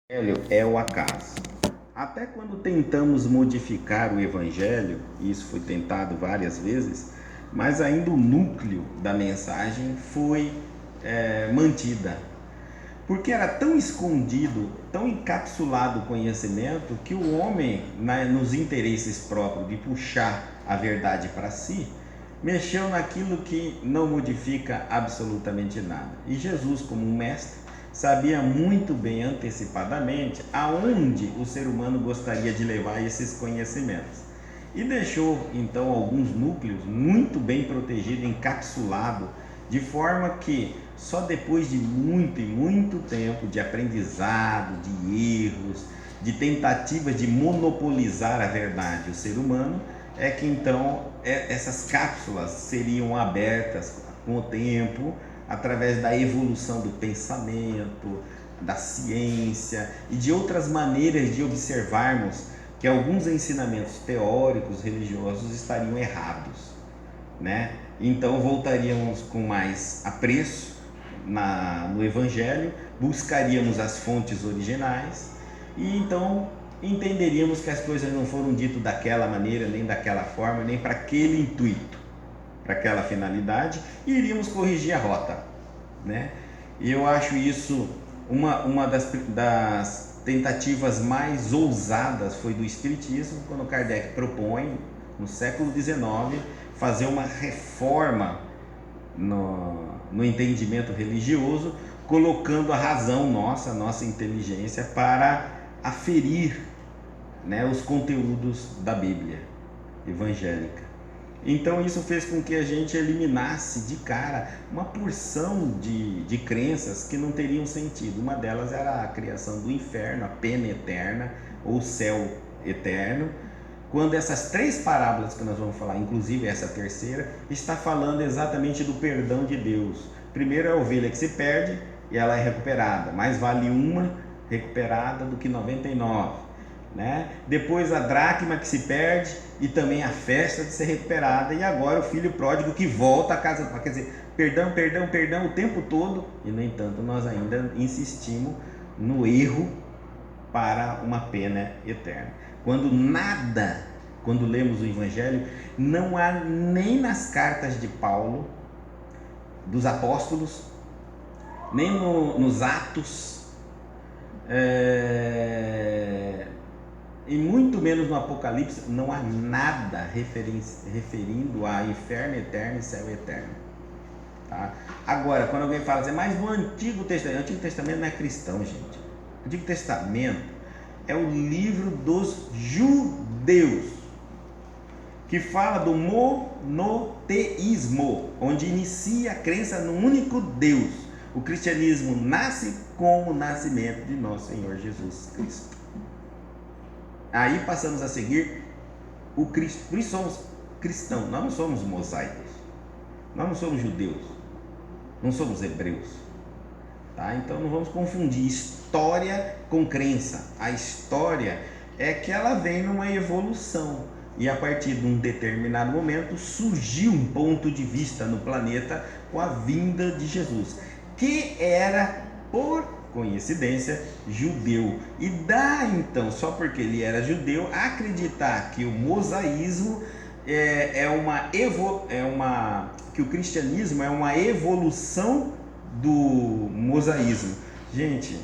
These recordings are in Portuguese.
Evangelho é o acaso. Até quando tentamos modificar o Evangelho, e isso foi tentado várias vezes, mas ainda o núcleo da mensagem foi mantida. Porque era tão escondido, tão encapsulado o conhecimento, que o homem, nos interesses próprios de puxar a verdade para si, mexeu naquilo que não modifica absolutamente nada. E Jesus, como um mestre, sabia muito bem antecipadamente aonde o ser humano gostaria de levar esses conhecimentos. E deixou então alguns núcleos muito bem protegidos, encapsulados, de forma que só depois de muito e muito tempo de aprendizado, de erros, de tentativas de monopolizar a verdade, o ser humano, é que então essas cápsulas seriam abertas com o tempo, através da evolução do pensamento, da ciência e de outras maneiras de observarmos que alguns ensinamentos teóricos religiosos estariam errados, né? Então voltaríamos com mais apreço no Evangelho, buscaríamos as fontes originais e então entenderíamos que as coisas não foram ditas daquela maneira, nem daquela forma, nem para aquele intuito, para aquela finalidade, e iríamos corrigir a rota, né? E eu acho isso uma das tentativas mais ousadas foi do Espiritismo, quando Kardec propõe, no século XIX, fazer uma reforma no entendimento religioso, colocando a razão nossa, a nossa inteligência, para aferir, né, os conteúdos da Bíblia evangélica. Então isso fez com que a gente eliminasse de cara uma porção de crenças que não teriam sentido. Uma delas era a criação do inferno, a pena eterna ou céu eterno, quando essas três parábolas que nós vamos falar, inclusive essa terceira, está falando exatamente do perdão de Deus. Primeiro é a ovelha que se perde e ela é recuperada, mais vale uma recuperada do que 99, né? Depois a dracma que se perde e também a festa de ser recuperada, e agora o filho pródigo que volta a casa, quer dizer, perdão, perdão, perdão o tempo todo, e no entanto nós ainda insistimos no erro para uma pena eterna. Quando lemos o Evangelho, não há nem nas cartas de Paulo, dos apóstolos, nem nos Atos, e muito menos no Apocalipse, não há nada referindo a inferno eterno e céu eterno. Tá? Agora, quando alguém fala assim, mas no Antigo Testamento não é cristão, gente. O Antigo Testamento é o livro dos judeus, que fala do monoteísmo, onde inicia a crença no único Deus. O cristianismo nasce com o nascimento de nosso Senhor Jesus Cristo. Aí passamos a seguir o Cristo. Por isso somos cristãos, nós não somos mosaicos, nós não somos judeus, não somos hebreus, tá? Então não vamos confundir história com crença. A história é que ela vem numa evolução, e a partir de um determinado momento surgiu um ponto de vista no planeta com a vinda de Jesus, que era, por coincidência, judeu. E dá então, só porque ele era judeu, acreditar que o mosaísmo que o cristianismo é uma evolução do mosaísmo. Gente,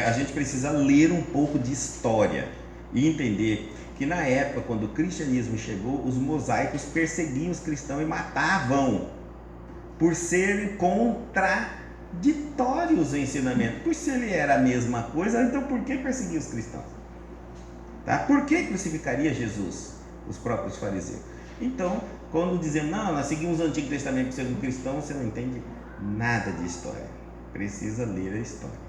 a gente precisa ler um pouco de história e entender que na época, quando o cristianismo chegou, os mosaicos perseguiam os cristãos e matavam por serem contraditórios o ensinamento. Pois se ele era a mesma coisa, então por que perseguia os cristãos? Tá? Por que crucificaria Jesus? Os próprios fariseus. Então, quando dizem, não, nós seguimos o Antigo Testamento para ser um cristão, você não entende nada de história. Precisa ler a história.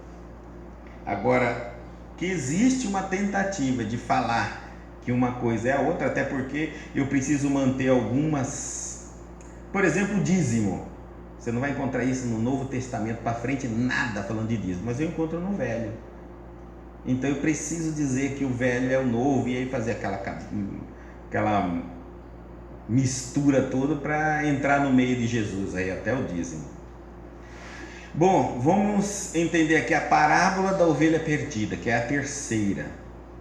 Agora, que existe uma tentativa de falar que uma coisa é a outra, até porque eu preciso manter algumas, por exemplo, o dízimo. Você não vai encontrar isso no Novo Testamento para frente, nada falando de dízimo, mas eu encontro no Velho. Então eu preciso dizer que o Velho é o Novo, e aí fazer aquela mistura toda para entrar no meio de Jesus, aí até o dízimo. Bom, vamos entender aqui a parábola da ovelha perdida, que é a terceira.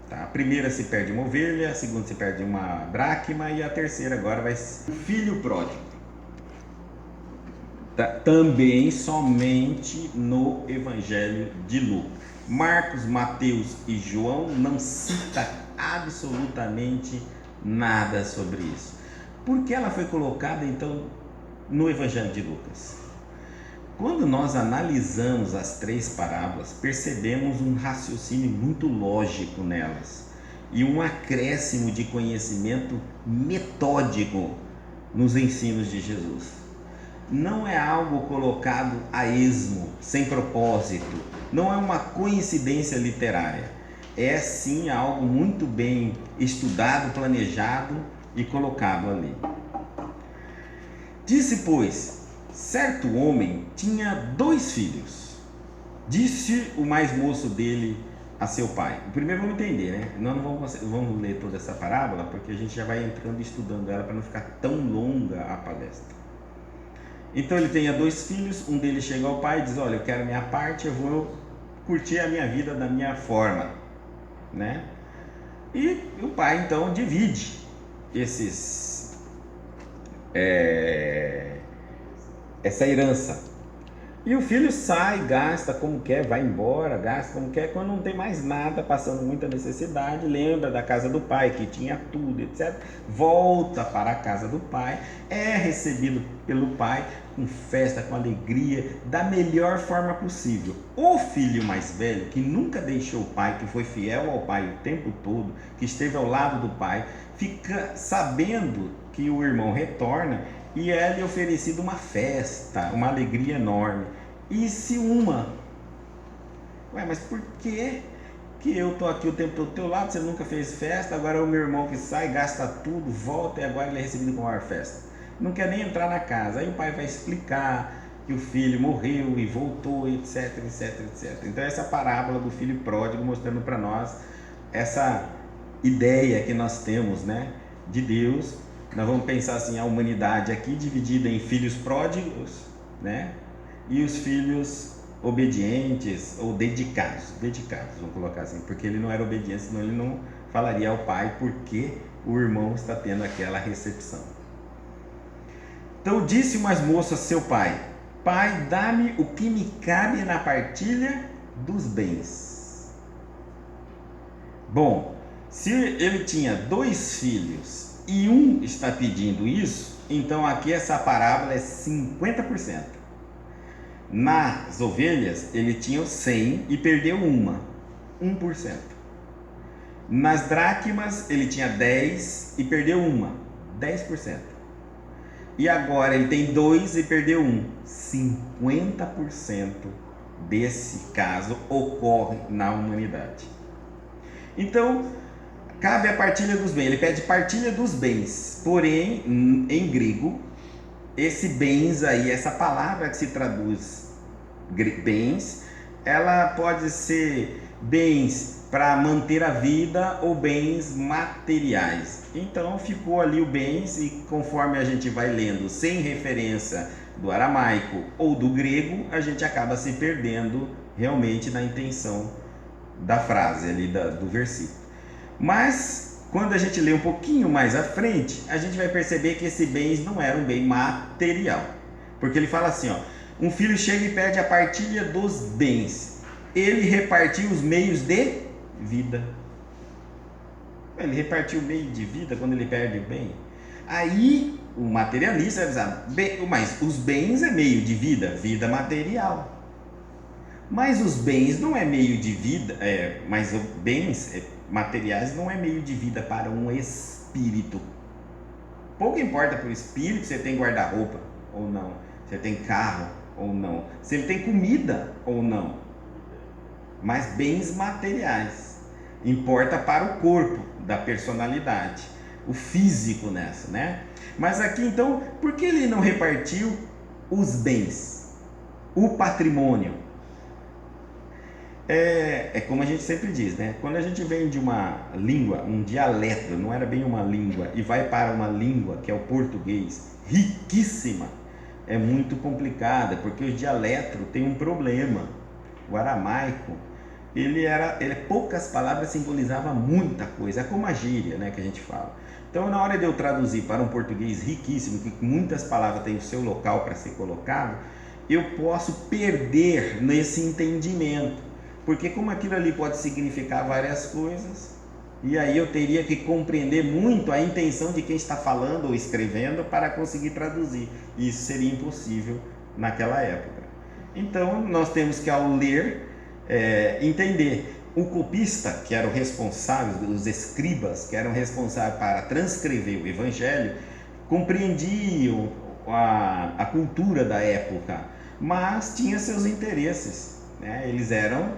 Tá? A primeira se perde uma ovelha, a segunda se perde uma dracma e a terceira agora vai ser o filho pródigo. Tá? Também somente no Evangelho de Lucas. Marcos, Mateus e João não cita absolutamente nada sobre isso. Por que ela foi colocada então no Evangelho de Lucas? Quando nós analisamos as três parábolas, percebemos um raciocínio muito lógico nelas e um acréscimo de conhecimento metódico nos ensinos de Jesus. Não é algo colocado a esmo, sem propósito, não é uma coincidência literária. É sim algo muito bem estudado, planejado e colocado ali. Disse, pois, certo homem tinha 2 filhos. Disse o mais moço dele a seu pai. Primeiro vamos entender, né? Nós não vamos ler toda essa parábola, porque a gente já vai entrando e estudando ela para não ficar tão longa a palestra. Então ele tinha 2 filhos, um deles chega ao pai e diz: olha, eu quero a minha parte, eu vou curtir a minha vida da minha forma, né? E o pai então divide essa herança. E o filho sai, gasta como quer, vai embora, gasta como quer. Quando não tem mais nada, passando muita necessidade, lembra da casa do pai, que tinha tudo, etc. Volta para a casa do pai, é recebido pelo pai com festa, com alegria, da melhor forma possível. O filho mais velho, que nunca deixou o pai, que foi fiel ao pai o tempo todo, que esteve ao lado do pai, fica sabendo que o irmão retorna e é-lhe oferecido uma festa, uma alegria enorme, e se uma. Ué, mas por que eu tô aqui o tempo todo do teu lado, você nunca fez festa, agora é o meu irmão que sai, gasta tudo, volta e agora ele é recebido com a maior festa? Não quer nem entrar na casa. Aí o pai vai explicar que o filho morreu e voltou, etc, etc, etc. Então essa parábola do filho pródigo mostrando para nós essa ideia que nós temos, né, de Deus. Nós vamos pensar assim, a humanidade aqui dividida em filhos pródigos, né, e os filhos obedientes ou dedicados, vamos colocar assim, porque ele não era obediente, senão ele não falaria ao pai porque o irmão está tendo aquela recepção. Então disse o mais moço a seu pai: pai, dá-me o que me cabe na partilha dos bens. Bom, se ele tinha 2 filhos e um está pedindo isso, então aqui essa parábola é 50%. Nas ovelhas ele tinha 100 e perdeu 1%. Nas dracmas ele tinha 10 e perdeu 10%. E agora ele tem 2 e perdeu 50% desse caso ocorre na humanidade. Então, cabe a partilha dos bens. Ele pede partilha dos bens. Porém, em grego, esse bens aí, essa palavra que se traduz bens, ela pode ser bens para manter a vida ou bens materiais. Então ficou ali o bens, e conforme a gente vai lendo sem referência do aramaico ou do grego, a gente acaba se perdendo realmente na intenção da frase ali do versículo. Mas quando a gente lê um pouquinho mais à frente, a gente vai perceber que esse bens não era um bem material, porque ele fala assim, ó: um filho chega e pede a partilha dos bens, ele repartiu os meios de vida. Ele repartiu o meio de vida quando ele perde o bem. Aí o materialista vai dizer: mas os bens é meio de vida, vida material. Mas os bens não é meio de vida, mas os bens materiais não é meio de vida para um espírito. Pouco importa para o espírito se ele tem guarda-roupa ou não, se ele tem carro ou não, se ele tem comida ou não. Mas bens materiais importa para o corpo da personalidade, o físico nessa, né? Mas aqui então, por que ele não repartiu os bens, o patrimônio? É como a gente sempre diz, né? Quando a gente vem de uma língua, um dialeto, não era bem uma língua, e vai para uma língua que é o português, riquíssima, é muito complicada, porque o dialetro tem um problema. O aramaico, poucas palavras simbolizavam muita coisa, é como a gíria, né, que a gente fala. Então, na hora de eu traduzir para um português riquíssimo, que muitas palavras têm o seu local para ser colocado, eu posso perder nesse entendimento, porque como aquilo ali pode significar várias coisas, e aí eu teria que compreender muito a intenção de quem está falando ou escrevendo para conseguir traduzir. E isso seria impossível naquela época. Então nós temos que, ao ler, entender. O copista, que era o responsável, os escribas, que eram responsáveis para transcrever o evangelho, compreendiam a cultura da época, mas tinha seus interesses, né? Eles eram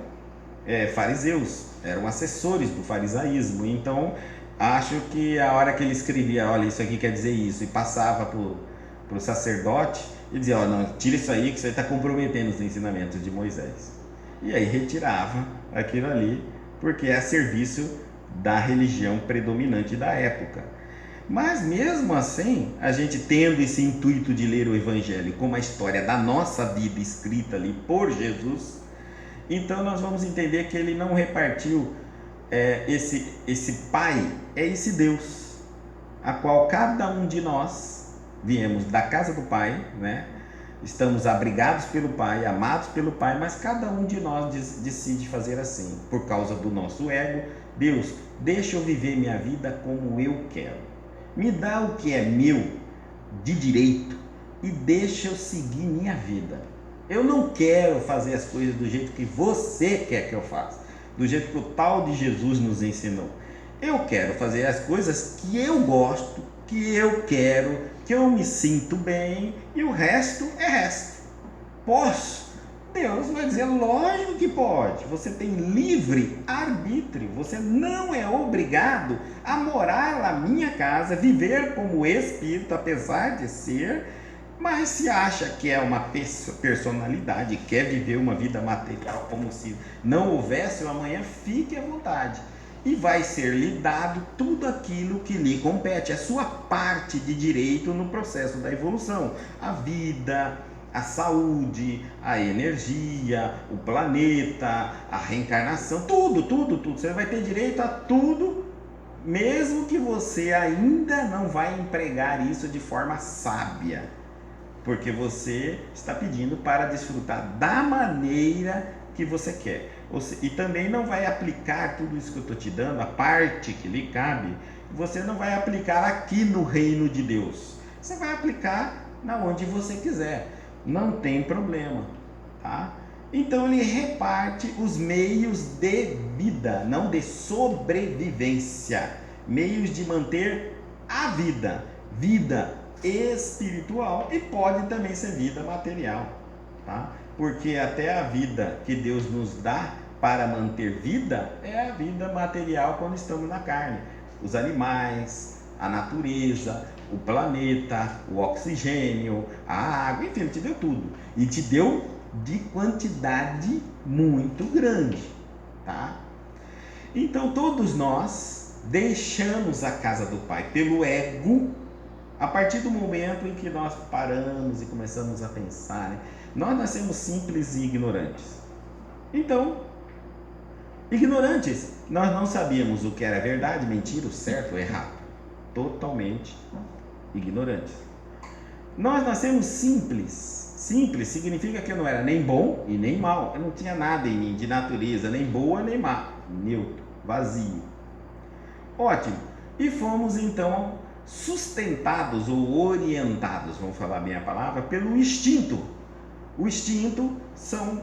fariseus, eram assessores do farisaísmo. Então acho que a hora que ele escrevia, olha, isso aqui quer dizer isso, e passava para o sacerdote, ele dizia, ó, não, tira isso aí que isso aí está comprometendo os ensinamentos de Moisés. E aí retirava aquilo ali, porque é a serviço da religião predominante da época. Mas mesmo assim, a gente tendo esse intuito de ler o evangelho como a história da nossa vida escrita ali por Jesus, então nós vamos entender que ele não repartiu esse Pai, é esse Deus, a qual cada um de nós viemos da casa do Pai, né? Estamos abrigados pelo Pai, amados pelo Pai, mas cada um de nós decide fazer assim, por causa do nosso ego. Deus, deixa eu viver minha vida como eu quero, me dá o que é meu de direito e deixa eu seguir minha vida. Eu não quero fazer as coisas do jeito que você quer que eu faça, do jeito que o tal de Jesus nos ensinou. Eu quero fazer as coisas que eu gosto, que eu quero, que eu me sinto bem, e o resto é resto. Posso? Deus vai dizer, lógico que pode. Você tem livre arbítrio, você não é obrigado a morar na minha casa, viver como espírito, apesar de ser, mas se acha que é uma personalidade, quer viver uma vida material como se não houvesse o amanhã, fique à vontade. E vai ser lhe dado tudo aquilo que lhe compete, a sua parte de direito no processo da evolução. A vida, a saúde, a energia, o planeta, a reencarnação, tudo. Você vai ter direito a tudo, mesmo que você ainda não vai empregar isso de forma sábia, porque você está pedindo para desfrutar da maneira que você quer. E também não vai aplicar tudo isso que eu estou te dando, a parte que lhe cabe, você não vai aplicar aqui no reino de Deus. Você vai aplicar na onde você quiser. Não tem problema, tá? Então ele reparte os meios de vida, não de sobrevivência, meios de manter a vida espiritual, e pode também ser vida material, tá? Porque até a vida que Deus nos dá para manter vida é a vida material quando estamos na carne. Os animais, a natureza, o planeta, o oxigênio, a água, enfim, Ele te deu tudo. E te deu de quantidade muito grande, tá? Então todos nós deixamos a casa do Pai pelo ego, a partir do momento em que nós paramos e começamos a pensar, né? Nós nascemos simples e ignorantes. Então, ignorantes, nós não sabíamos o que era verdade, mentira, o certo ou errado. Totalmente ignorantes. Nós nascemos simples. Simples significa que eu não era nem bom e nem mal. Eu não tinha nada em mim de natureza, nem boa nem má. Neutro, vazio. Ótimo. E fomos então sustentados ou orientados, vamos falar bem a palavra, pelo instinto. O instinto são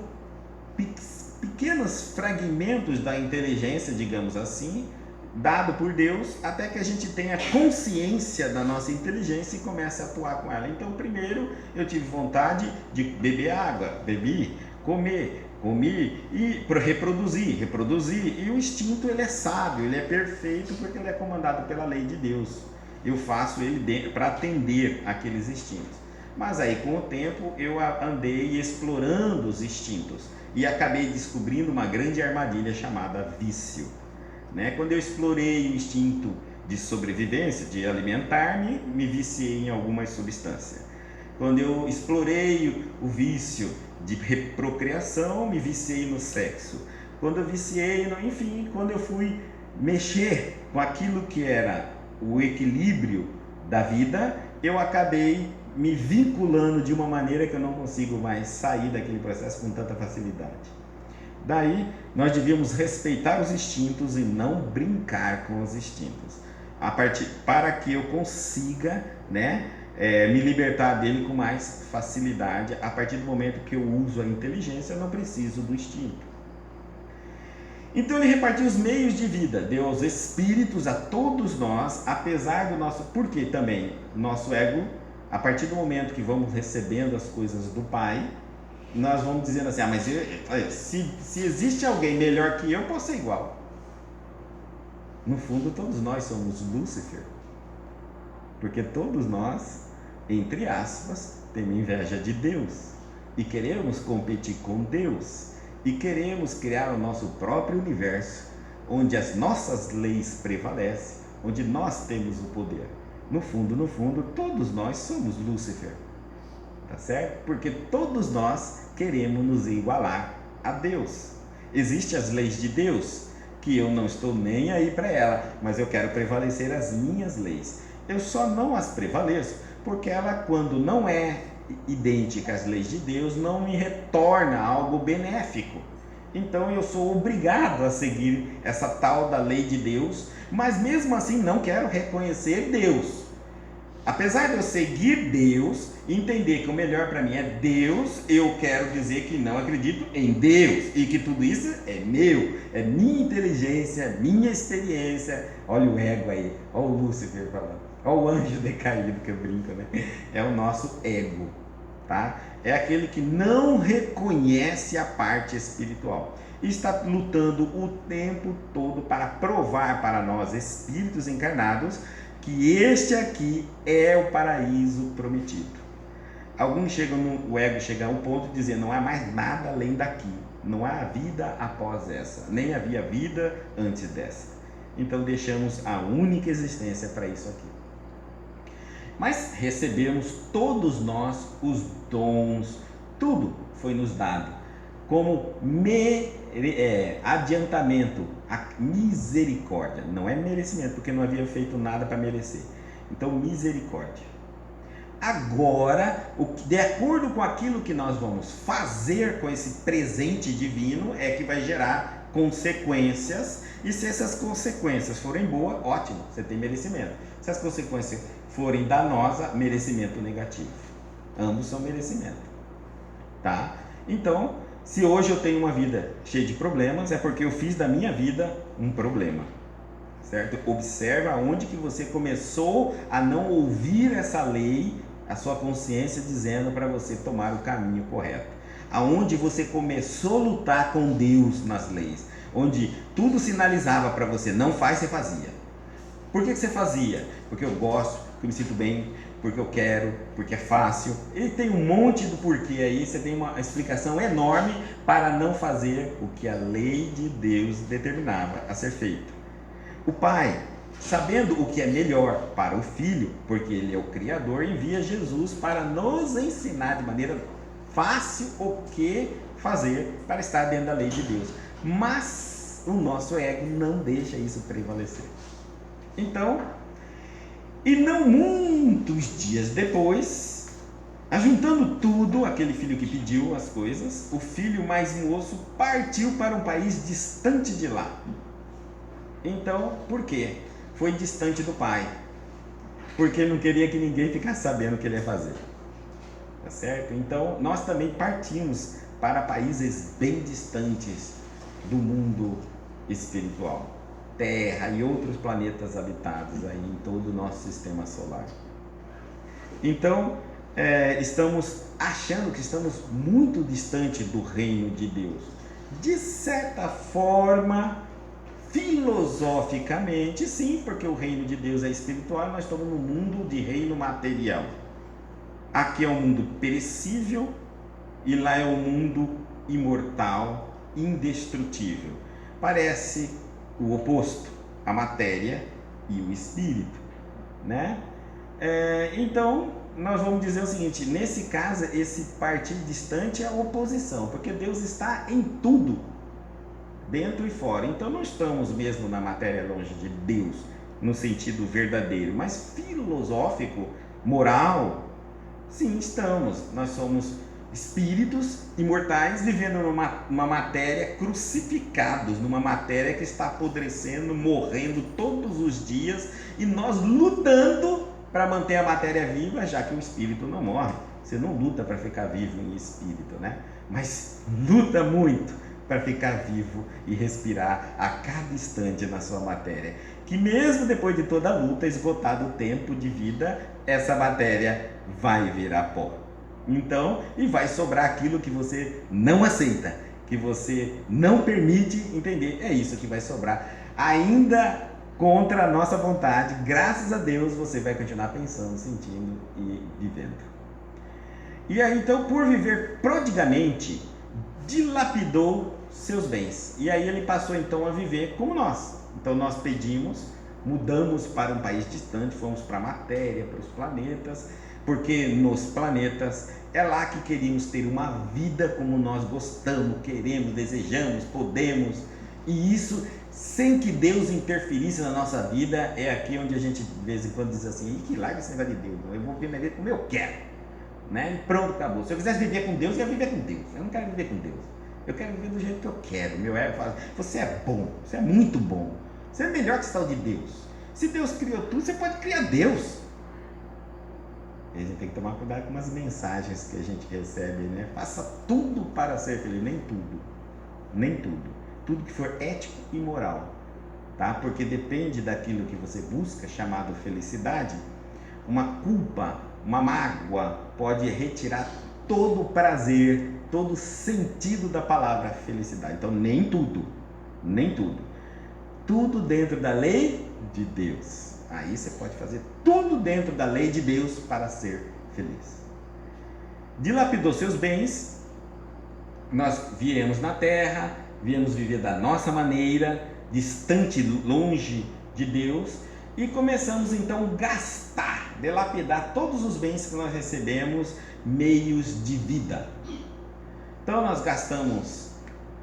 pequenos fragmentos da inteligência, digamos assim, dado por Deus, até que a gente tenha consciência da nossa inteligência e comece a atuar com ela. Então, primeiro eu tive vontade de beber água, bebi, comi e reproduzir. E o instinto, ele é sábio, ele é perfeito, porque ele é comandado pela lei de Deus. Eu faço ele para atender aqueles instintos. Mas aí, com o tempo, eu andei explorando os instintos e acabei descobrindo uma grande armadilha chamada vício, né? Quando eu explorei o instinto de sobrevivência, de alimentar-me, me viciei em algumas substâncias. Quando eu explorei o vício de procriação, me viciei no sexo. Quando eu viciei, enfim, quando eu fui mexer com aquilo que era o equilíbrio da vida, eu acabei me vinculando de uma maneira que eu não consigo mais sair daquele processo com tanta facilidade. Daí, nós devíamos respeitar os instintos e não brincar com os instintos, para que eu consiga, me libertar dele com mais facilidade. A partir do momento que eu uso a inteligência, eu não preciso do instinto. Então ele repartiu os meios de vida, deu aos espíritos, a todos nós, apesar do nosso... Porque também, nosso ego, a partir do momento que vamos recebendo as coisas do Pai, nós vamos dizendo assim, mas se existe alguém melhor que eu, posso ser igual. No fundo, todos nós somos Lúcifer, porque todos nós, entre aspas, temos inveja de Deus e queremos competir com Deus e queremos criar o nosso próprio universo, onde as nossas leis prevalecem, onde nós temos o poder. No fundo, todos nós somos Lúcifer. Tá certo? Porque todos nós queremos nos igualar a Deus. Existem as leis de Deus, que eu não estou nem aí para ela, mas eu quero prevalecer as minhas leis. Eu só não as prevaleço, porque ela, quando não é idêntica às leis de Deus, não me retorna algo benéfico. Então eu sou obrigado a seguir essa tal da lei de Deus, mas mesmo assim não quero reconhecer Deus. Apesar de eu seguir Deus, entender que o melhor para mim é Deus, eu quero dizer que não acredito em Deus e que tudo isso é meu, é minha inteligência, minha experiência. Olha o ego aí, olha o Lúcifer falando, olha o anjo decaído que eu brinco, É o nosso ego, tá? É aquele que não reconhece a parte espiritual e está lutando o tempo todo para provar para nós, espíritos encarnados, que este aqui é o paraíso prometido. Alguns o ego chega a um ponto de dizer, não há mais nada além daqui, não há vida após essa, nem havia vida antes dessa. Então deixamos a única existência para isso aqui. Mas recebemos todos nós os dons, tudo foi nos dado, como adiantamento, a misericórdia, não é merecimento, porque não havia feito nada para merecer. Então, misericórdia. Agora, de acordo com aquilo que nós vamos fazer com esse presente divino, é que vai gerar consequências, e se essas consequências forem boas, ótimo, você tem merecimento. Se as consequências forem danosas, merecimento negativo. Ambos são merecimento, tá? Então, se hoje eu tenho uma vida cheia de problemas, é porque eu fiz da minha vida um problema, certo? Observa onde que você começou a não ouvir essa lei, a sua consciência dizendo para você tomar o caminho correto. Aonde você começou a lutar com Deus nas leis, onde tudo sinalizava para você, não faz, você fazia. Por que você fazia? Porque eu gosto, porque eu me sinto bem, porque eu quero, porque é fácil. Ele tem um monte do porquê aí, você tem uma explicação enorme para não fazer o que a lei de Deus determinava a ser feito. O pai, sabendo o que é melhor para o filho, porque ele é o Criador, envia Jesus para nos ensinar de maneira fácil o que fazer para estar dentro da lei de Deus. Mas o nosso ego não deixa isso prevalecer. Então, e não muitos dias depois, ajuntando tudo, aquele filho que pediu as coisas, o filho mais moço partiu para um país distante de lá. Então, por quê? Foi distante do pai, porque não queria que ninguém ficasse sabendo o que ele ia fazer, tá certo? Então, nós também partimos para países bem distantes do mundo espiritual. Terra e outros planetas habitados aí em todo o nosso sistema solar. Então, estamos achando que estamos muito distante do reino de Deus. De certa forma, filosoficamente, sim, porque o reino de Deus é espiritual, nós estamos no mundo de reino material. Aqui é um mundo perecível e lá é um mundo imortal, indestrutível. Parece o oposto, a matéria e o espírito, Então, nós vamos dizer o seguinte: nesse caso, esse partir distante é a oposição, porque Deus está em tudo, dentro e fora. Então não estamos mesmo na matéria longe de Deus, no sentido verdadeiro, mas filosófico, moral, sim, estamos. Nós somos espíritos imortais vivendo numa matéria, crucificados, numa matéria que está apodrecendo, morrendo todos os dias, e nós lutando para manter a matéria viva, já que o espírito não morre. Você não luta para ficar vivo em espírito, né? Mas luta muito para ficar vivo e respirar a cada instante na sua matéria, que mesmo depois de toda a luta, esgotado o tempo de vida, essa matéria vai virar pó. Então, e vai sobrar aquilo que você não aceita, que você não permite entender. É isso que vai sobrar, ainda contra a nossa vontade. Graças a Deus você vai continuar pensando, sentindo e vivendo. E aí então, por viver prodigamente, dilapidou seus bens. E aí ele passou então a viver como nós. Então nós pedimos, mudamos para um país distante, fomos para a matéria, para os planetas, porque nos planetas é lá que queríamos ter uma vida como nós gostamos, queremos, desejamos, podemos. E isso sem que Deus interferisse na nossa vida. É aqui onde a gente de vez em quando diz assim: que larga esse negócio de Deus, eu vou viver minha vida como eu quero, né? E pronto, acabou. Se eu quisesse viver com Deus, eu ia viver com Deus. Eu não quero viver com Deus, eu quero viver do jeito que eu quero. Meu ego fala: você é bom, você é muito bom, você é melhor que esse tal de Deus. Se Deus criou tudo, você pode criar Deus. E a gente tem que tomar cuidado com as mensagens que a gente recebe, né? Faça tudo para ser feliz. Nem tudo, nem tudo. Tudo que for ético e moral, tá? Porque depende daquilo que você busca, chamado felicidade. Uma culpa, uma mágoa pode retirar todo o prazer, todo o sentido da palavra felicidade. Então nem tudo, nem tudo. Tudo dentro da lei de Deus. Aí você pode fazer tudo dentro da lei de Deus para ser feliz. Dilapidou seus bens, nós viemos na terra, viemos viver da nossa maneira, distante, longe de Deus, e começamos então a gastar, dilapidar todos os bens que nós recebemos, meios de vida. Então nós gastamos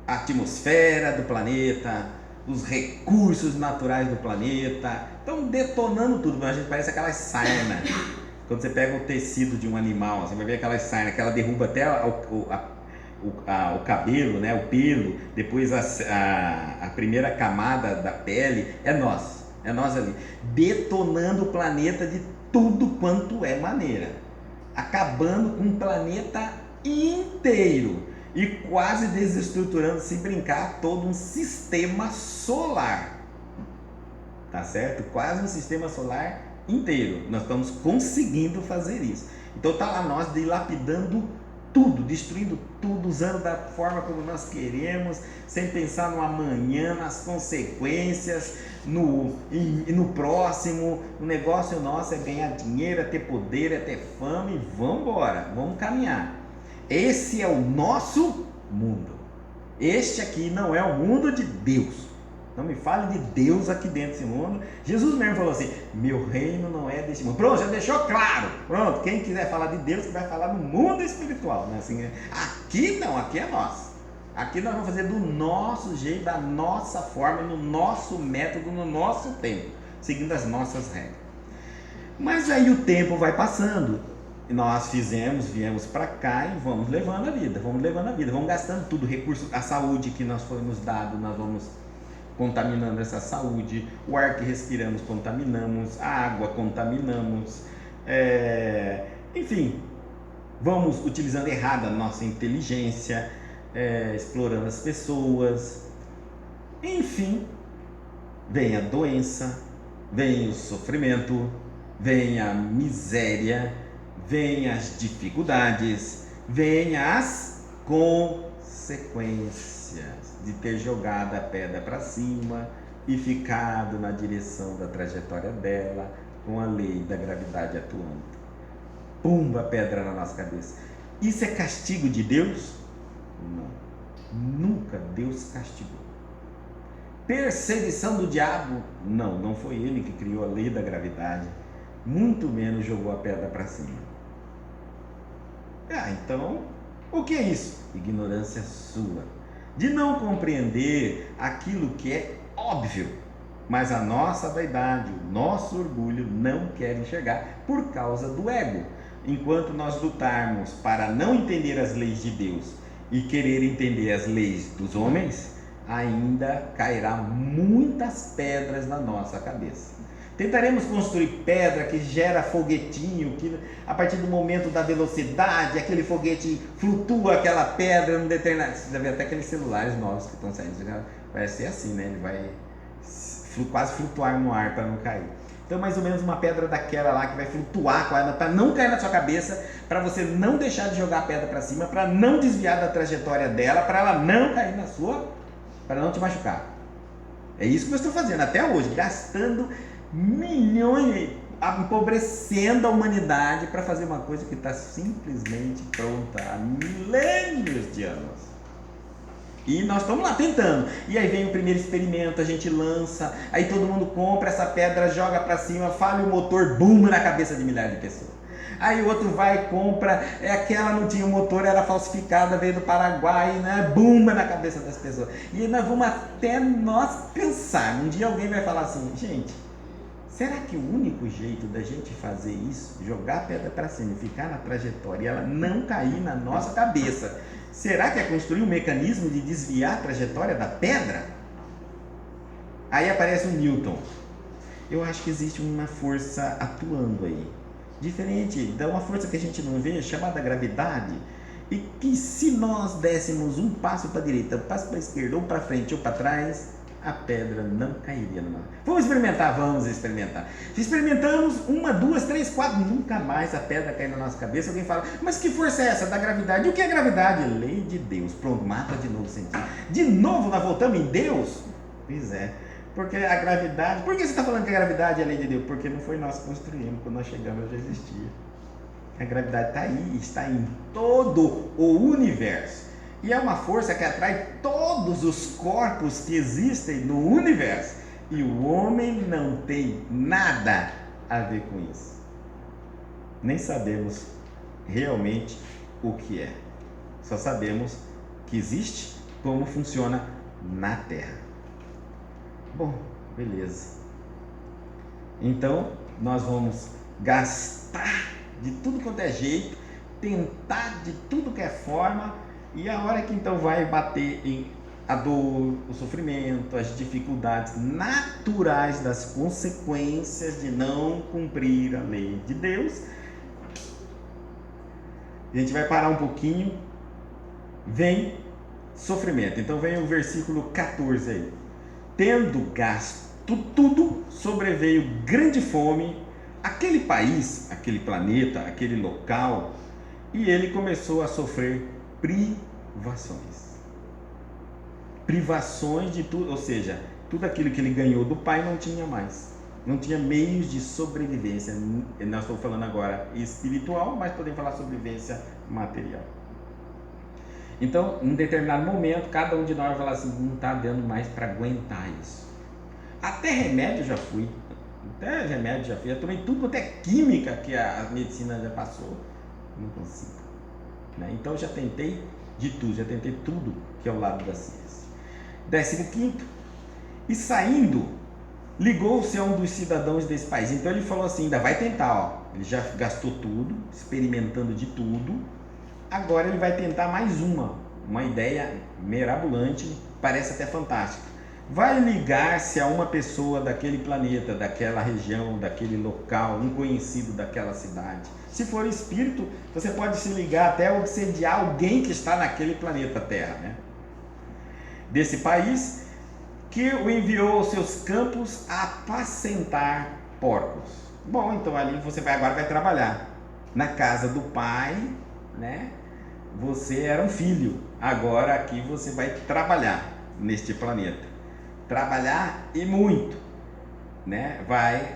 a atmosfera do planeta, os recursos naturais do planeta, estão detonando tudo. A gente parece aquelas sarnas. Quando você pega o tecido de um animal, você vai ver aquelas sarnas que ela derruba até o cabelo, né, o pelo, depois a primeira camada da pele. É nós ali, detonando o planeta de tudo quanto é maneira, acabando com o planeta inteiro e quase desestruturando, se brincar, todo um sistema solar, tá certo? Quase um sistema solar inteiro. Nós estamos conseguindo fazer isso. Então tá lá nós dilapidando tudo, destruindo tudo, usando da forma como nós queremos, sem pensar no amanhã, nas consequências, no próximo. O negócio nosso é ganhar dinheiro, é ter poder, é ter fama, e vamos embora, vamos caminhar. Esse é o nosso mundo. Este aqui não é o mundo de Deus. Não me fale de Deus aqui dentro desse mundo. Jesus mesmo falou assim: meu reino não é deste mundo. Pronto, já deixou claro. Pronto, quem quiser falar de Deus, vai falar no mundo espiritual, né? Assim, aqui não, aqui é nosso. Aqui nós vamos fazer do nosso jeito, da nossa forma, no nosso método, no nosso tempo, seguindo as nossas regras. Mas aí o tempo vai passando. Nós viemos para cá e vamos levando a vida, vamos gastando tudo, recurso, a saúde que nós foi nos dado, nós vamos contaminando essa saúde, o ar que respiramos contaminamos, a água contaminamos, enfim, vamos utilizando errada a nossa inteligência, explorando as pessoas, enfim, vem a doença, vem o sofrimento, vem a miséria, vem as dificuldades, vem as consequências de ter jogado a pedra para cima e ficado na direção da trajetória dela, com a lei da gravidade atuando. Pumba, pedra na nossa cabeça. Isso é castigo de Deus? Não. Nunca Deus castigou. Perseguição do diabo? Não, não foi ele que criou a lei da gravidade, muito menos jogou a pedra para cima. Então, o que é isso? Ignorância sua. De não compreender aquilo que é óbvio, mas a nossa vaidade, o nosso orgulho não quer enxergar por causa do ego. Enquanto nós lutarmos para não entender as leis de Deus e querer entender as leis dos homens, ainda cairá muitas pedras na nossa cabeça. Tentaremos construir pedra que gera foguetinho, que a partir do momento da velocidade, aquele foguete flutua aquela pedra num determinado... Você já vê até aqueles celulares novos que estão saindo, vai ser assim, né? Ele vai quase flutuar no ar para não cair. Então, mais ou menos uma pedra daquela lá que vai flutuar para não cair na sua cabeça, para você não deixar de jogar a pedra para cima, para não desviar da trajetória dela, para ela não cair na sua, para não te machucar. É isso que eu estou fazendo até hoje, gastando milhões, empobrecendo a humanidade para fazer uma coisa que está simplesmente pronta há milênios de anos. E nós estamos lá tentando. E aí vem o primeiro experimento, a gente lança, aí todo mundo compra essa pedra, joga para cima, falha o motor, bum, na cabeça de milhares de pessoas. Aí o outro vai e compra, aquela não tinha motor, era falsificada, veio do Paraguai, né? Bumba na cabeça das pessoas. E nós vamos até nós pensar. Um dia alguém vai falar assim, gente, será que o único jeito da gente fazer isso, jogar a pedra para cima e ficar na trajetória e ela não cair na nossa cabeça, será que é construir um mecanismo de desviar a trajetória da pedra? Aí aparece o Newton. Eu acho que existe uma força atuando aí, diferente da uma força que a gente não vê, chamada gravidade, e que se nós dessemos um passo para a direita, um passo para a esquerda, ou para frente ou para trás, a pedra não cairia no mar. Vamos experimentar. Experimentamos 1, 2, 3, 4, nunca mais a pedra cai na nossa cabeça. Alguém fala, mas que força é essa da gravidade? O que é gravidade? Lei de Deus. Pronto, mata de novo o sentido. De novo nós voltamos em Deus? Pois é, porque a gravidade... Por que você está falando que a gravidade é a lei de Deus? Porque não foi nós que construímos, quando nós chegamos já existia. A gravidade está aí, está em todo o universo. E é uma força que atrai todos os corpos que existem no universo. E o homem não tem nada a ver com isso. Nem sabemos realmente o que é. Só sabemos que existe, como funciona na Terra. Bom, beleza. Então, nós vamos gastar de tudo quanto é jeito, tentar de tudo que é forma, e a hora que então vai bater em a dor, o sofrimento, as dificuldades naturais das consequências de não cumprir a lei de Deus, a gente vai parar um pouquinho, vem sofrimento. Então vem o versículo 14 aí. Tendo gasto tudo, sobreveio grande fome àquele país, aquele planeta, aquele local, e ele começou a sofrer privações de tudo, ou seja, tudo aquilo que ele ganhou do pai não tinha mais, não tinha meios de sobrevivência. Nós estamos falando agora espiritual, mas podemos falar sobrevivência material. Então, em determinado momento, cada um de nós vai falar assim, não está dando mais para aguentar isso. Até remédio já fui, eu tomei tudo quanto é química que a medicina já passou, não consigo. Então eu já tentei de tudo, já tentei tudo que é o lado da ciência. 15º, e saindo, ligou-se a um dos cidadãos desse país. Então ele falou assim, ainda vai tentar, ele já gastou tudo, experimentando de tudo, agora ele vai tentar mais uma ideia mirabolante, parece até fantástica. Vai ligar-se a uma pessoa daquele planeta, daquela região, daquele local, um conhecido daquela cidade. Se for espírito, você pode se ligar até obsediar alguém que está naquele planeta Terra, né? Desse país, que o enviou aos seus campos a apacentar porcos. Bom, então ali você agora vai trabalhar. Na casa do pai, né? Você era um filho, agora aqui você vai trabalhar neste planeta. Trabalhar e muito, né?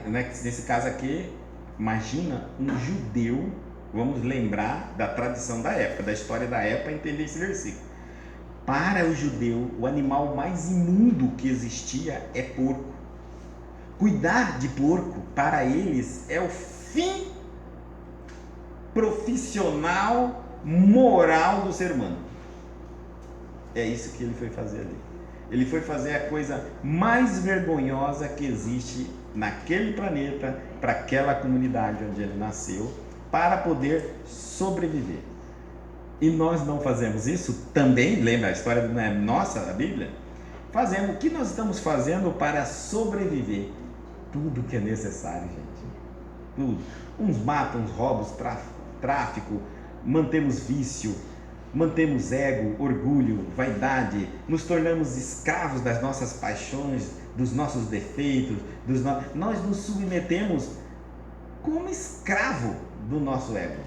Nesse caso aqui, imagina um judeu, vamos lembrar da tradição da época, da história da época, entender esse versículo. Para o judeu, o animal mais imundo que existia é porco. Cuidar de porco, para eles, é o fim profissional moral do ser humano. É isso que ele foi fazer ali. Ele foi fazer a coisa mais vergonhosa que existe naquele planeta, para aquela comunidade onde ele nasceu, para poder sobreviver. E nós não fazemos isso também? Lembra, a história não é nossa, a Bíblia? Fazemos. O que nós estamos fazendo para sobreviver? Tudo que é necessário, gente. Tudo. Uns matam, uns roubam, tráfico, mantemos vício, mantemos ego, orgulho, vaidade, nos tornamos escravos das nossas paixões, dos nossos defeitos, nós nos submetemos como escravo do nosso ego.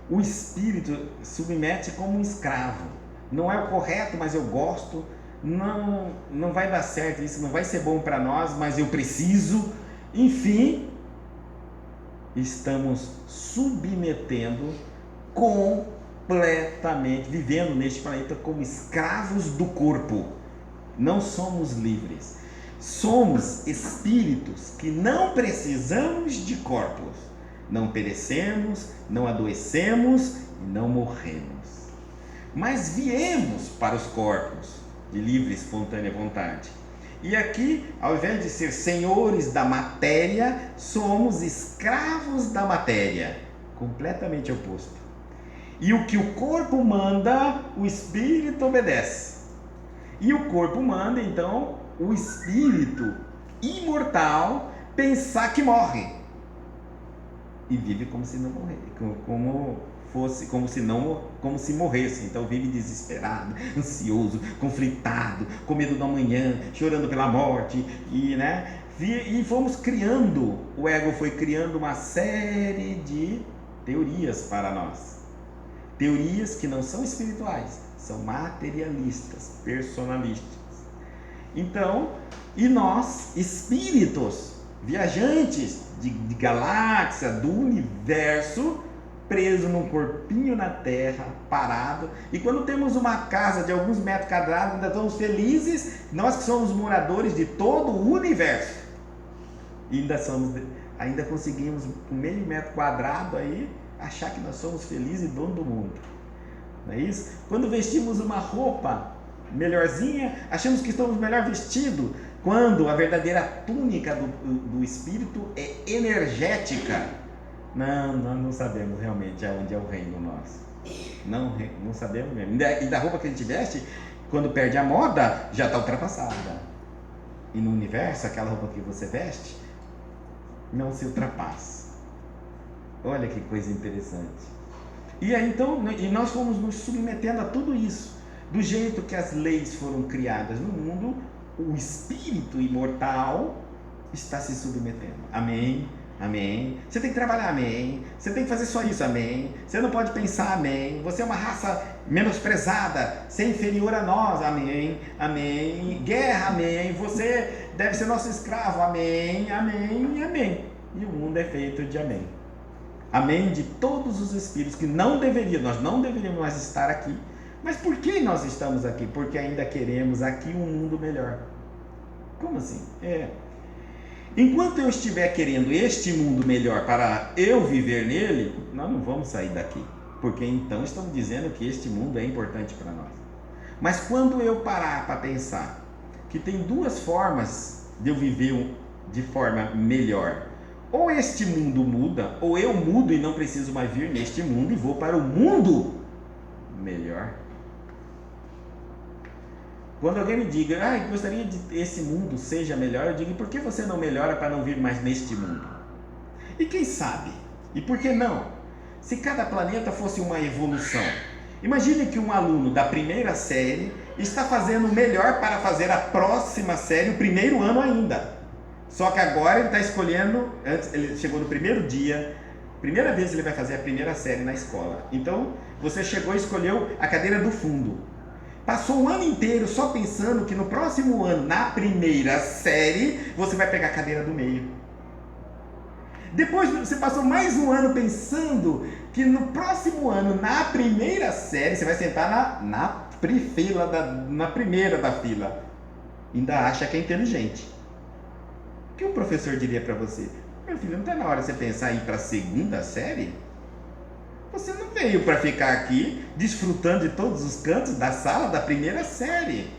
O espírito submete como um escravo. Não é o correto, mas eu gosto. Não vai dar certo, isso não vai ser bom para nós, mas eu preciso. Enfim, estamos submetendo completamente, vivendo neste planeta como escravos do corpo. Não somos livres. Somos espíritos que não precisamos de corpos. Não perecemos, não adoecemos e não morremos. Mas viemos para os corpos de livre e espontânea vontade. E aqui, ao invés de ser senhores da matéria, somos escravos da matéria. Completamente oposto. E o que o corpo manda, o espírito obedece. E o corpo manda, então, o espírito imortal pensar que morre. E vive como se não morresse, como se morresse. Então vive desesperado, ansioso, conflitado, com medo da manhã, chorando pela morte, e fomos criando, o ego foi criando uma série de teorias para nós. Teorias que não são espirituais, são materialistas, personalistas. Então, e nós, espíritos, viajantes de galáxia, do universo, preso num corpinho na Terra, parado, e quando temos uma casa de alguns metros quadrados, ainda estamos felizes, nós que somos moradores de todo o universo, e ainda conseguimos com meio metro quadrado aí, achar que nós somos felizes e dono do mundo, não é isso? Quando vestimos uma roupa melhorzinha, achamos que estamos melhor vestidos, quando a verdadeira túnica do espírito é energética. Nós não sabemos realmente aonde é o reino nosso. Não sabemos mesmo. E da roupa que a gente veste, quando perde a moda, já está ultrapassada. E no universo, aquela roupa que você veste não se ultrapassa. Olha que coisa interessante. E aí então, e nós fomos nos submetendo a tudo isso. Do jeito que as leis foram criadas no mundo, o espírito imortal está se submetendo. Amém, amém. Você tem que trabalhar, amém. Você tem que fazer só isso, amém. Você não pode pensar, amém. Você é uma raça menosprezada, você é inferior a nós, amém, amém. Guerra, amém. Você deve ser nosso escravo, amém, amém, amém. E o mundo é feito de amém. Amém de todos os espíritos que nós não deveríamos mais estar aqui. Mas por que nós estamos aqui? Porque ainda queremos aqui um mundo melhor. Como assim? Enquanto eu estiver querendo este mundo melhor para eu viver nele, nós não vamos sair daqui. Porque então estamos dizendo que este mundo é importante para nós. Mas quando eu parar para pensar que tem duas formas de eu viver de forma melhor, ou este mundo muda, ou eu mudo e não preciso mais vir neste mundo e vou para o mundo melhor. Quando alguém me diga, gostaria de que esse mundo seja melhor, eu digo, por que você não melhora para não vir mais neste mundo? E quem sabe? E por que não? Se cada planeta fosse uma evolução. Imagine que um aluno da primeira série está fazendo o melhor para fazer a próxima série, o primeiro ano ainda. Só que agora ele está escolhendo, antes ele chegou no primeiro dia, primeira vez ele vai fazer a primeira série na escola. Então, você chegou e escolheu a cadeira do fundo. Passou um ano inteiro só pensando que no próximo ano, na primeira série, você vai pegar a cadeira do meio. Depois você passou mais um ano pensando que no próximo ano, na primeira série, você vai sentar na primeira da fila. Ainda acha que é inteligente. O que o professor diria para você? Meu filho, não está na hora de você pensar em ir para a segunda série? Você não veio para ficar aqui desfrutando de todos os cantos da sala da primeira série.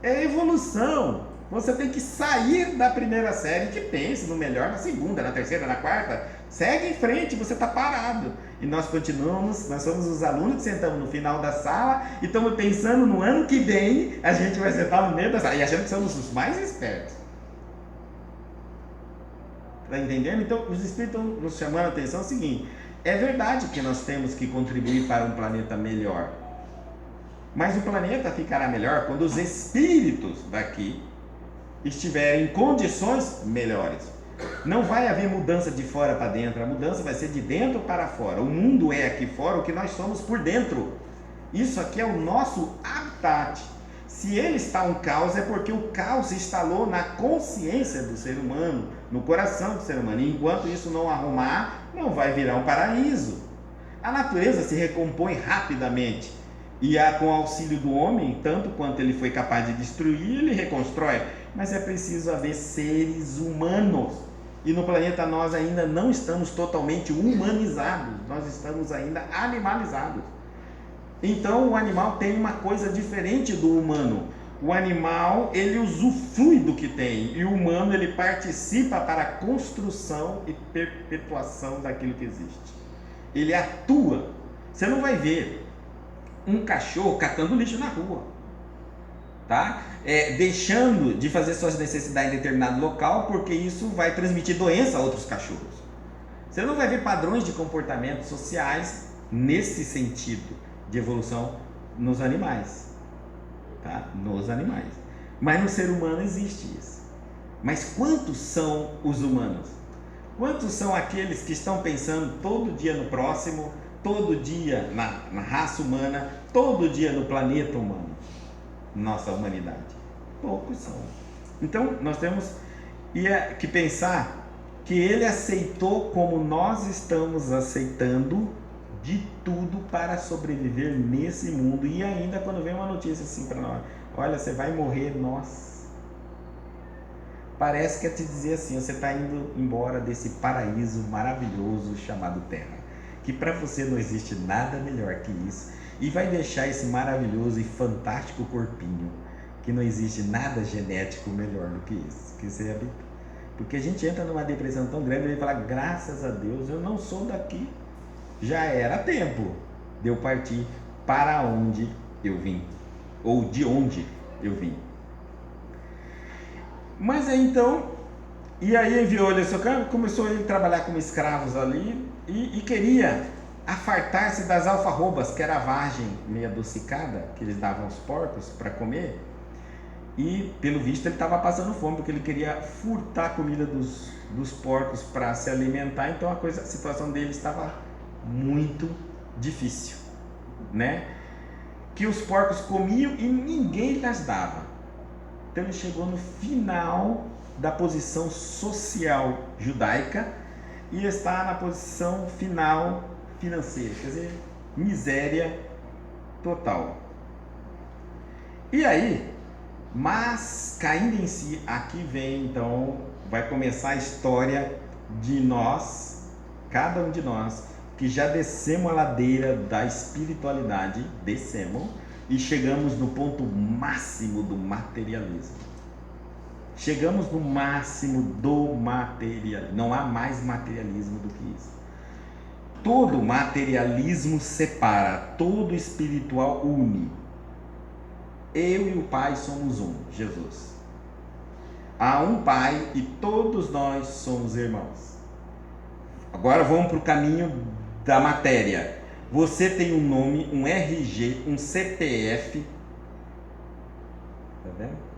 É evolução. Você tem que sair da primeira série, que pense no melhor na segunda, na terceira, na quarta. Segue em frente, você está parado. E nós continuamos, nós somos os alunos que sentamos no final da sala e estamos pensando no ano que vem, a gente vai sentar no meio da sala e achando que somos os mais espertos. Está entendendo? Então, os espíritos estão nos chamando a atenção é o seguinte: é verdade que nós temos que contribuir para um planeta melhor, mas o planeta ficará melhor quando os espíritos daqui estiverem em condições melhores. Não vai haver mudança de fora para dentro, a mudança vai ser de dentro para fora. O mundo é aqui fora o que nós somos por dentro. Isso aqui é o nosso habitat. Se ele está um caos, é porque o caos se instalou na consciência do ser humano, no coração do ser humano. E enquanto isso não arrumar, não vai virar um paraíso. A natureza se recompõe rapidamente. E com auxílio do homem, tanto quanto ele foi capaz de destruir, ele reconstrói. Mas é preciso haver seres humanos. E no planeta nós ainda não estamos totalmente humanizados. Nós estamos ainda animalizados. Então o animal tem uma coisa diferente do humano. O animal, ele usufrui do que tem. E o humano, ele participa para a construção e perpetuação daquilo que existe. Ele atua. Você não vai ver um cachorro catando lixo na rua, tá? Deixando de fazer suas necessidades em determinado local, porque isso vai transmitir doença a outros cachorros. Você não vai ver padrões de comportamento sociais nesse sentido de evolução nos animais, tá? Nos animais. Mas no ser humano existe isso. Mas quantos são os humanos? Quantos são aqueles que estão pensando todo dia no próximo, todo dia na raça humana, todo dia no planeta humano, nossa humanidade? Poucos são. Então nós temos que pensar que ele aceitou como nós estamos aceitando de tudo para sobreviver nesse mundo. E ainda quando vem uma notícia assim para nós: olha, você vai morrer, nossa, parece que é te dizer assim: você está indo embora desse paraíso maravilhoso chamado Terra, que para você não existe nada melhor que isso, e vai deixar esse maravilhoso e fantástico corpinho, que não existe nada genético melhor do que isso, que você habita. Porque a gente entra numa depressão tão grande e fala: graças a Deus eu não sou daqui, já era tempo de eu partir para onde eu vim, ou de onde eu vim. Mas aí então, e aí enviou ele, começou a trabalhar como escravos ali, e queria afartar-se das alfarrobas, que era a vagem meio adocicada que eles davam aos porcos para comer. E pelo visto ele estava passando fome, porque ele queria furtar a comida dos porcos para se alimentar. Então a situação dele estava muito difícil, né? Que os porcos comiam e ninguém lhes dava. Então ele chegou no final da posição social judaica e está na posição final financeira, quer dizer, miséria total. E aí, mas caindo em si, aqui vem então, vai começar a história de nós, cada um de nós, que já descemos a ladeira da espiritualidade, descemos e chegamos no ponto máximo do materialismo. Chegamos no máximo do materialismo, não há mais materialismo do que isso. Todo materialismo separa, todo espiritual une. Eu e o Pai somos um, Jesus. Há um Pai e todos nós somos irmãos. Agora vamos para o caminho da matéria. Você tem um nome, um RG, um CPF. Tá vendo?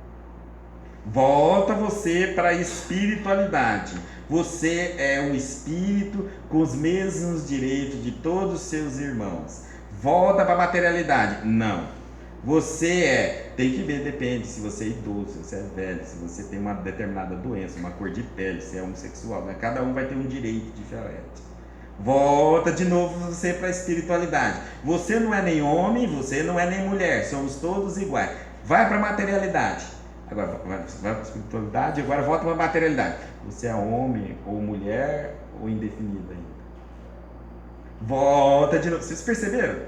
Volta você para a espiritualidade. Você é um espírito com os mesmos direitos de todos os seus irmãos. Volta para a materialidade. Não. Você tem que ver, depende se você é idoso, se você é velho, se você tem uma determinada doença, uma cor de pele, se é homossexual, né? Cada um vai ter um direito diferente. Volta de novo você para a espiritualidade. Você não é nem homem, você não é nem mulher, somos todos iguais. Vai para a materialidade. Agora vai para a espiritualidade, agora volta para a materialidade. Você é homem ou mulher ou indefinido ainda. Volta de novo. Vocês perceberam?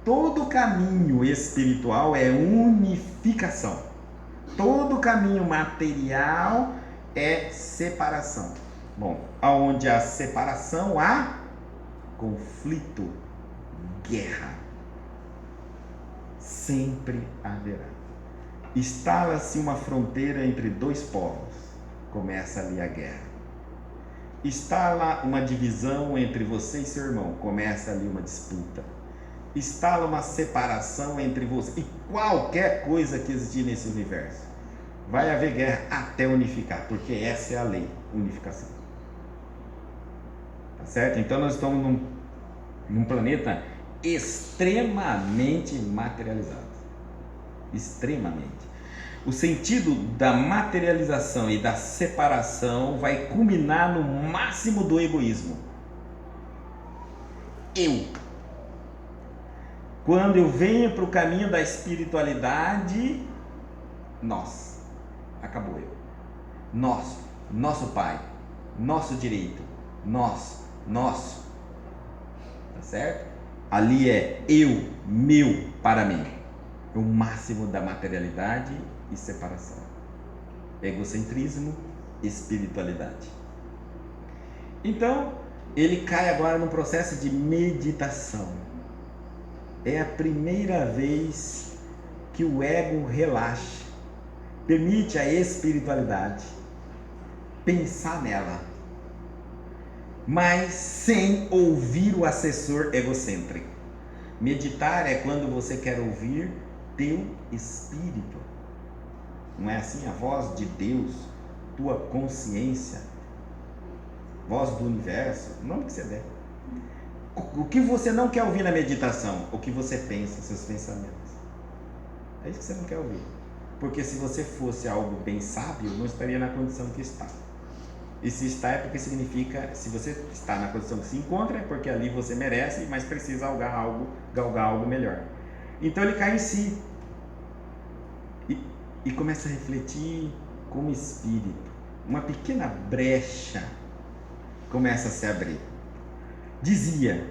Todo caminho espiritual é unificação. Todo caminho material é separação. Bom, aonde há separação, há conflito, guerra. Sempre haverá. Instala-se uma fronteira entre dois povos, começa ali a guerra. Instala uma divisão entre você e seu irmão, começa ali uma disputa. Instala uma separação entre você e qualquer coisa que existir nesse universo. Vai haver guerra até unificar, porque essa é a lei, unificação. Tá certo? Então nós estamos num planeta extremamente materializado. Extremamente. O sentido da materialização e da separação vai culminar no máximo do egoísmo. Eu. Quando eu venho para o caminho da espiritualidade, nós. Acabou eu. Nós, nosso pai, nosso direito, nós, nosso. Tá certo? Ali é eu, meu, para mim. O máximo da materialidade e separação. Egocentrismo, espiritualidade. Então, ele cai agora num processo de meditação. É a primeira vez que o ego relaxa, permite a espiritualidade pensar nela, mas sem ouvir o assessor egocêntrico. Meditar é quando você quer ouvir teu espírito. Não é assim? A voz de Deus, tua consciência, voz do universo, o nome que você der. O que você não quer ouvir na meditação? O que você pensa, seus pensamentos. É isso que você não quer ouvir. Porque se você fosse algo bem sábio, não estaria na condição que está. E se está é porque significa, se você está na condição que se encontra, é porque ali você merece, mas precisa galgar algo melhor. Então ele cai em si e começa a refletir como espírito. Uma pequena brecha começa a se abrir. Dizia,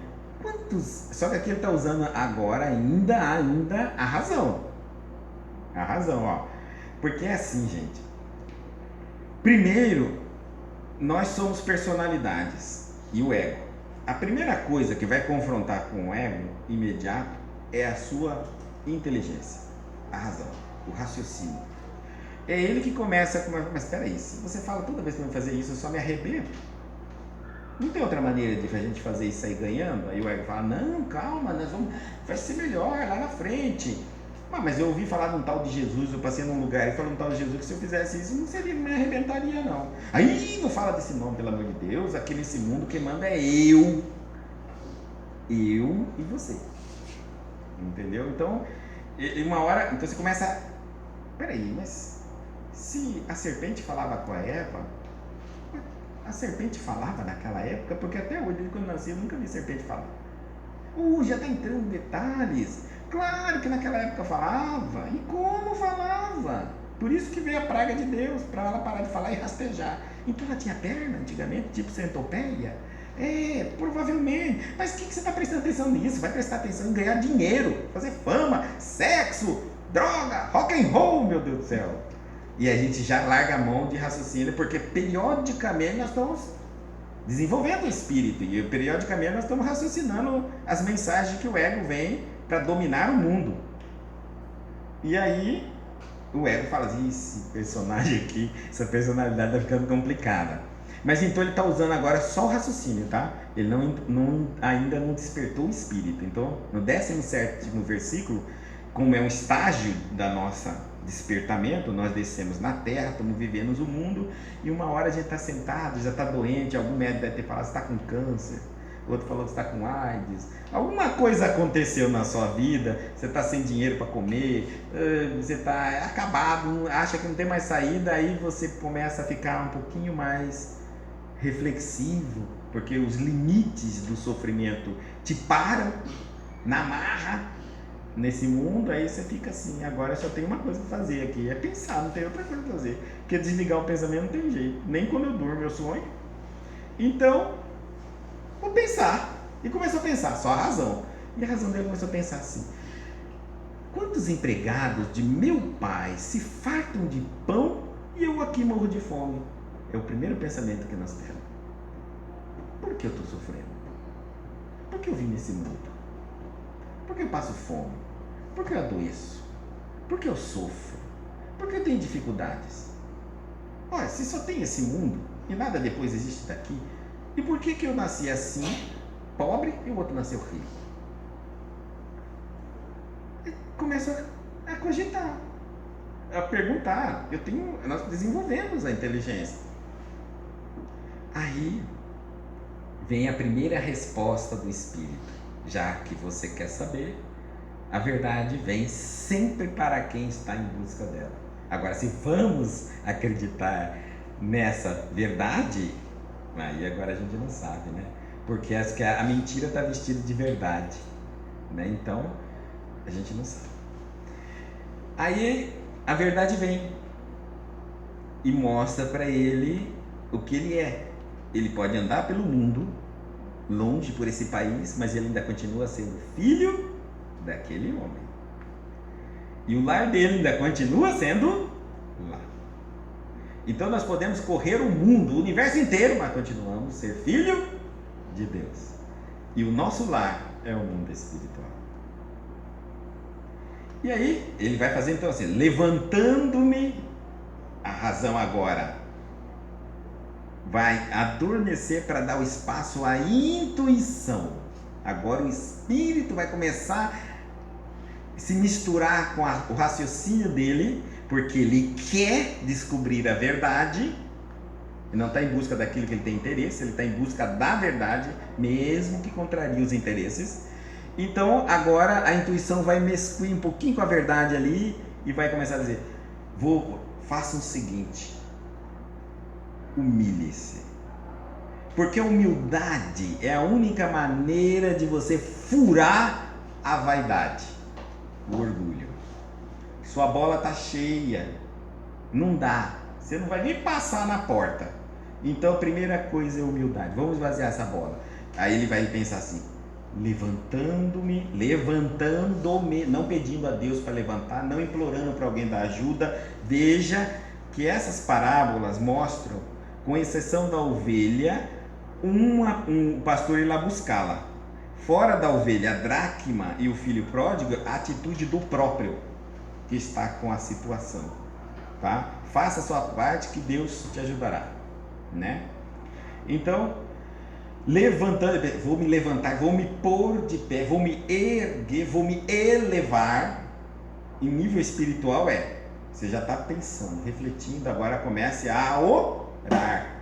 só que aqui ele está usando agora ainda a razão. A razão, ó. Porque é assim, gente. Primeiro, nós somos personalidades e o ego. A primeira coisa que vai confrontar com o ego imediato é a sua inteligência, a razão, o raciocínio. É ele que começa com mas espera aí, se você fala toda vez que vai fazer isso, eu só me arrebento. Não tem outra maneira de a gente fazer isso aí ganhando? Aí o ego fala, não, calma, vai ser melhor lá na frente. Mas eu ouvi falar de um tal de Jesus, eu passei num lugar e falou um tal de Jesus que se eu fizesse isso, não me arrebentaria não. Aí não fala desse nome, pelo amor de Deus, aqui nesse mundo quem manda é eu e você. Entendeu? Então, uma hora, então você começa, peraí, mas se a serpente falava com a Eva, a serpente falava naquela época, porque até hoje, desde quando eu nasci, eu nunca vi serpente falar. Já está entrando em detalhes. Claro que naquela época falava. E como falava? Por isso que veio a praga de Deus, para ela parar de falar e rastejar. Então ela tinha perna antigamente, tipo centopeia? Provavelmente. Mas o que você está prestando atenção nisso? Vai prestar atenção em ganhar dinheiro, fazer fama, sexo, droga, rock and roll, meu Deus do céu. E a gente já larga a mão de raciocínio, porque periodicamente nós estamos desenvolvendo o espírito. E periodicamente nós estamos raciocinando as mensagens que o ego vem para dominar o mundo. E aí o ego fala assim, esse personagem aqui, essa personalidade está ficando complicada. Mas então ele está usando agora só o raciocínio, tá? Ele ainda não despertou o espírito. Então no 17º versículo, como é um estágio da nossa despertamento, nós descemos na terra, estamos vivendo o mundo, e uma hora a gente está sentado, já está doente, algum médico deve ter falado, você está com câncer, o outro falou que está com AIDS, alguma coisa aconteceu na sua vida, você está sem dinheiro para comer, você está acabado, acha que não tem mais saída, aí você começa a ficar um pouquinho mais reflexivo, porque os limites do sofrimento te param na marra nesse mundo, aí você fica assim, agora só tem uma coisa para fazer aqui, é pensar, não tem outra coisa para fazer, porque desligar o pensamento não tem jeito, nem quando eu durmo eu sonho. Então vou pensar. E começou a pensar, só a razão. E a razão dele começou a pensar assim: quantos empregados de meu pai se fartam de pão e eu aqui morro de fome? É o primeiro pensamento que nós temos. Por que eu estou sofrendo? Por que eu vim nesse mundo? Por que eu passo fome? Por que eu adoeço? Por que eu sofro? Por que eu tenho dificuldades? Olha, se só tem esse mundo e nada depois existe daqui, e por que eu nasci assim, pobre, e o outro nasceu rico? E começa a cogitar, a perguntar. Nós desenvolvemos a inteligência. Aí vem a primeira resposta do Espírito. Já que você quer saber, a verdade vem sempre para quem está em busca dela. Agora, se vamos acreditar nessa verdade, aí agora a gente não sabe, né? Porque acho que a mentira está vestida de verdade, né? Então, a gente não sabe. Aí a verdade vem e mostra para ele o que ele é. Ele pode andar pelo mundo, longe por esse país, mas ele ainda continua sendo filho daquele homem. E o lar dele ainda continua sendo lá. Então nós podemos correr o mundo, o universo inteiro, mas continuamos a ser filho de Deus. E o nosso lar é o mundo espiritual. E aí ele vai fazer então assim: levantando-me, a razão agora vai adormecer para dar o espaço à intuição. Agora o espírito vai começar a se misturar com o raciocínio dele, porque ele quer descobrir a verdade. Ele não está em busca daquilo que ele tem interesse, ele está em busca da verdade, mesmo que contrarie os interesses. Então agora a intuição vai mesclar um pouquinho com a verdade ali e vai começar a dizer: faça o seguinte, humilhe-se. Porque a humildade é a única maneira de você furar a vaidade, o orgulho. Sua bola está cheia, não dá, você não vai nem passar na porta. Então a primeira coisa é humildade. Vamos esvaziar essa bola. Aí ele vai pensar assim: levantando-me, não pedindo a Deus para levantar, não implorando para alguém dar ajuda. Veja que essas parábolas mostram, com exceção da ovelha, um pastor ir lá buscá-la. Fora da ovelha, a dracma e o filho pródigo, a atitude do próprio que está com a situação, tá? Faça a sua parte que Deus te ajudará, né? Então, vou me levantar, vou me pôr de pé, vou me erguer, vou me elevar. Em nível espiritual você já está pensando, refletindo, agora comece a orar.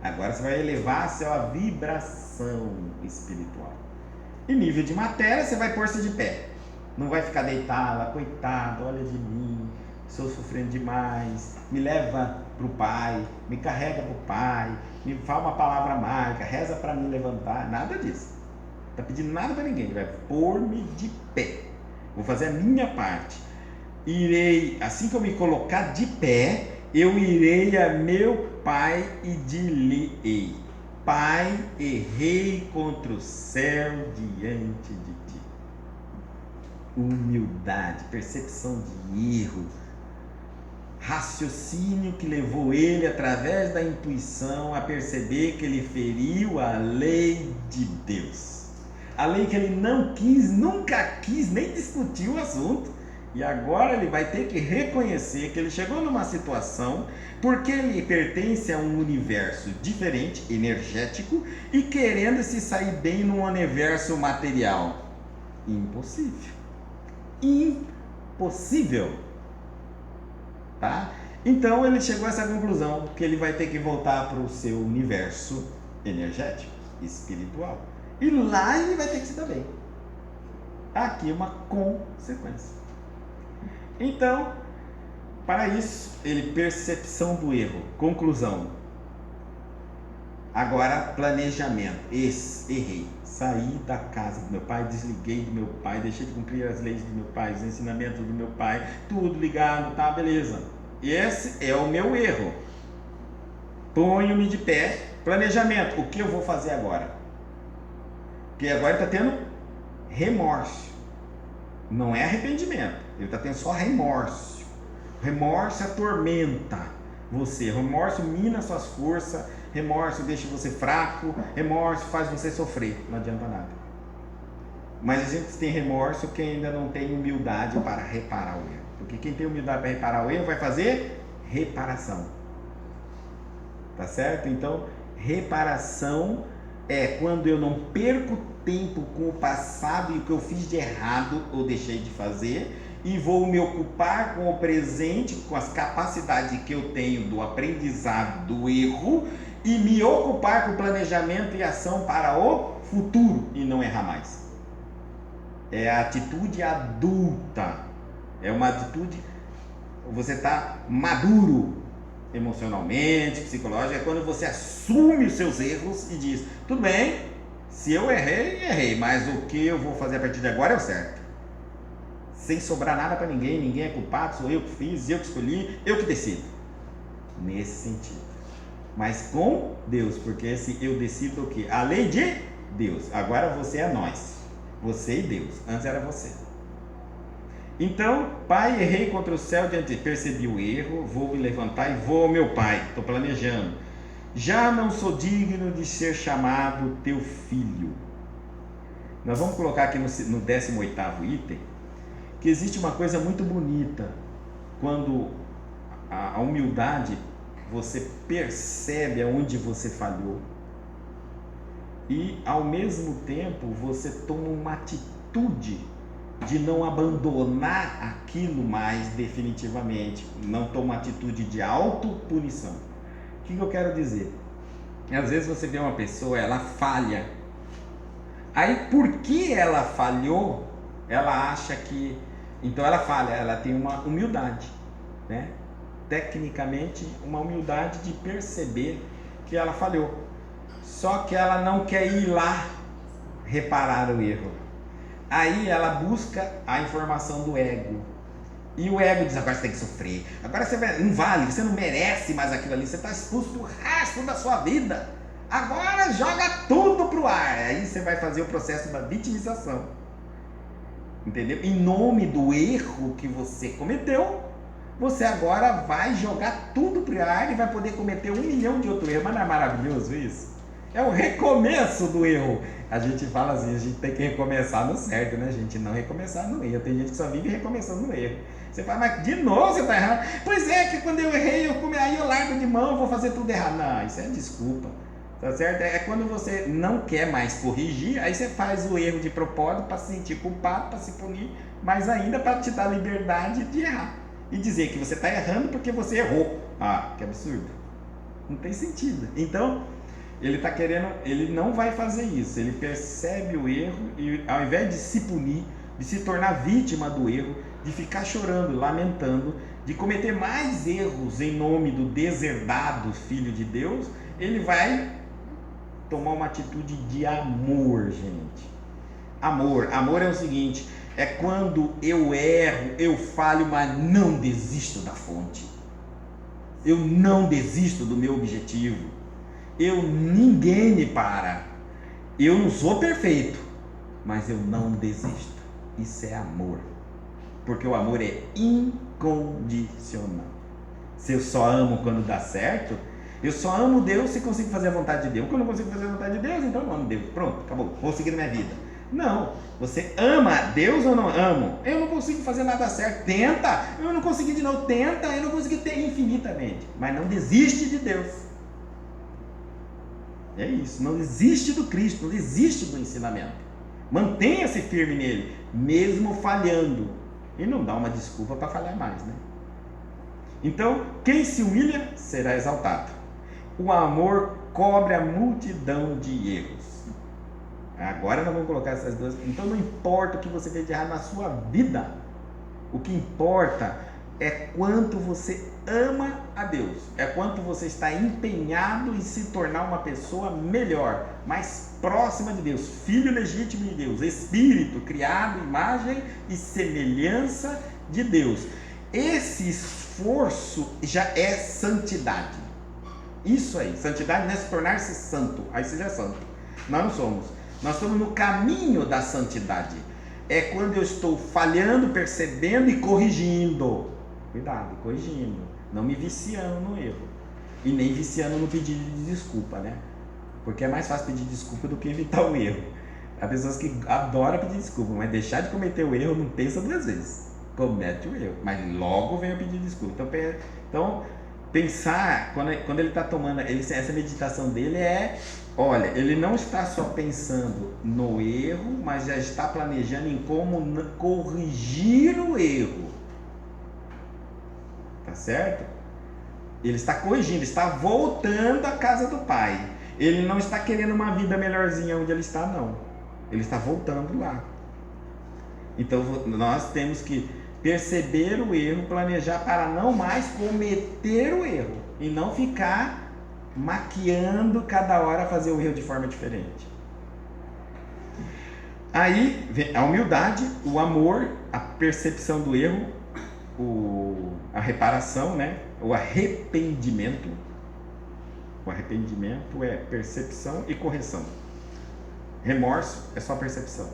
Agora você vai elevar a sua vibração espiritual. Em nível de matéria, você vai pôr-se de pé. Não vai ficar deitado, coitado, olha de mim, estou sofrendo demais, me leva para o Pai, me carrega para o Pai, me fala uma palavra mágica, reza para me levantar, nada disso. Não está pedindo nada para ninguém, ele vai pôr-me de pé. Vou fazer a minha parte. Assim que eu me colocar de pé, eu irei a meu Pai e dir-lhe-ei: Pai, errei contra o céu diante de ti. Humildade, percepção de erro, raciocínio que levou ele, através da intuição, a perceber que ele feriu a lei de Deus. A lei que ele não quis, nunca quis, nem discutiu o assunto. E agora ele vai ter que reconhecer que ele chegou numa situação porque ele pertence a um universo diferente, energético, e querendo se sair bem num universo material. Impossível. Impossível. Tá? Então ele chegou a essa conclusão, que ele vai ter que voltar para o seu universo energético, espiritual. E lá ele vai ter que se dar bem. Aqui é uma consequência. Então, para isso, percepção do erro, conclusão. Agora, planejamento. Errei. Saí da casa do meu pai, desliguei do meu pai, deixei de cumprir as leis do meu pai, os ensinamentos do meu pai, tudo ligado, tá, beleza. Esse é o meu erro. Ponho-me de pé. Planejamento. O que eu vou fazer agora? Porque agora ele está tendo remorso. Não é arrependimento. Ele está tendo só remorso. Remorso atormenta você. Remorso mina suas forças. Remorso deixa você fraco. Remorso faz você sofrer. Não adianta nada. Mas a gente tem remorso quem ainda não tem humildade para reparar o erro. Porque quem tem humildade para reparar o erro vai fazer reparação. Tá certo? Então, reparação é quando eu não perco tempo com o passado e o que eu fiz de errado ou deixei de fazer e vou me ocupar com o presente, com as capacidades que eu tenho do aprendizado do erro e me ocupar com o planejamento e ação para o futuro e não errar mais. É a atitude adulta, é uma atitude, você está maduro emocionalmente, psicológico, é quando você assume os seus erros e diz, tudo bem, se eu errei, mas o que eu vou fazer a partir de agora é o certo. Sem sobrar nada para ninguém, ninguém é culpado, sou eu que fiz, eu que escolhi, eu que decido. Nesse sentido. Mas com Deus, porque esse eu decido o quê? A lei de Deus. Agora você é nós. Você e Deus. Antes era você. Então, pai, errei contra o céu diante de percebi o erro, vou me levantar e vou ao meu pai. Estou planejando. Já não sou digno de ser chamado teu filho. Nós vamos colocar aqui no 18º item que existe uma coisa muito bonita quando a humildade, você percebe aonde você falhou e ao mesmo tempo você toma uma atitude de não abandonar aquilo mais definitivamente, não toma uma atitude de autopunição. O que eu quero dizer? Às vezes você vê uma pessoa, ela falha, aí porque ela falhou, ela acha que, então ela falha, ela tem uma humildade, né? Tecnicamente uma humildade de perceber que ela falhou, só que ela não quer ir lá reparar o erro. Aí ela busca a informação do ego. E o ego diz, agora você tem que sofrer. Agora você não vale, você não merece mais aquilo ali. Você está expulso pro resto da sua vida. Agora joga tudo pro ar. Aí você vai fazer o processo da vitimização. Entendeu? Em nome do erro que você cometeu, você agora vai jogar tudo pro ar e vai poder cometer 1 milhão de outros erros. Mas não é maravilhoso isso? É o recomeço do erro. A gente fala assim, a gente tem que recomeçar no certo, né, gente? Não recomeçar no erro. Tem gente que só vive recomeçando no erro. Você fala, mas de novo você está errado. Pois é, que quando eu errei, aí eu largo de mão, vou fazer tudo errado. Não, isso é desculpa. Tá certo? É quando você não quer mais corrigir, aí você faz o erro de propósito para se sentir culpado, para se punir, mas ainda para te dar liberdade de errar. E dizer que você está errando porque você errou. Ah, que absurdo. Não tem sentido. Então, ele está querendo, ele não vai fazer isso. Ele percebe o erro e ao invés de se punir, de se tornar vítima do erro, de ficar chorando, lamentando, de cometer mais erros em nome do deserdado Filho de Deus, ele vai tomar uma atitude de amor, gente. Amor é o seguinte, é quando eu erro, eu falho, mas não desisto da fonte. Eu não desisto do meu objetivo. Ninguém me para. Eu não sou perfeito, mas eu não desisto. Isso é amor. Porque o amor é incondicional. Se eu só amo quando dá certo, eu só amo Deus se consigo fazer a vontade de Deus. Quando eu não consigo fazer a vontade de Deus, então eu não amo Deus. Pronto, acabou. Vou seguir minha vida. Não. Você ama Deus ou não amo? Eu não consigo fazer nada certo. Tenta. Eu não consegui de novo. Tenta. Eu não consegui ter infinitamente. Mas não desiste de Deus. É isso. Não desiste do Cristo. Não desiste do ensinamento. Mantenha-se firme nele, mesmo falhando. E não dá uma desculpa para falhar mais, né? Então, quem se humilha será exaltado. O amor cobre a multidão de erros. Agora nós vamos colocar essas duas. Então não importa o que você fez de errado na sua vida. O que importa é quanto você ama a Deus. É quanto você está empenhado em se tornar uma pessoa melhor, mais próxima de Deus, filho legítimo de Deus, espírito criado, imagem e semelhança de Deus. Esse esforço já é santidade. Isso aí, santidade não é se tornar-se santo, aí você já é santo. Nós não somos. Nós estamos no caminho da santidade. É quando eu estou falhando, percebendo e corrigindo. Cuidado, corrigindo. Não me viciando no erro. E nem viciando no pedido de desculpa, né? Porque é mais fácil pedir desculpa do que evitar o erro. Há pessoas que adoram pedir desculpa, mas deixar de cometer o erro não pensa duas vezes. Comete o erro, mas logo vem a pedir desculpa. Então pensar, quando ele está tomando, essa meditação dele olha, ele não está só pensando no erro, mas já está planejando em como corrigir o erro. Tá certo? Ele está corrigindo, está voltando à casa do pai. Ele não está querendo uma vida melhorzinha onde ele está, não. Ele está voltando lá. Então nós temos que perceber o erro, planejar para não mais cometer o erro e não ficar maquiando cada hora fazer o erro de forma diferente. Aí vem a humildade, o amor, a percepção do erro, a reparação, né? O arrependimento. O arrependimento é percepção e correção. Remorso é só percepção.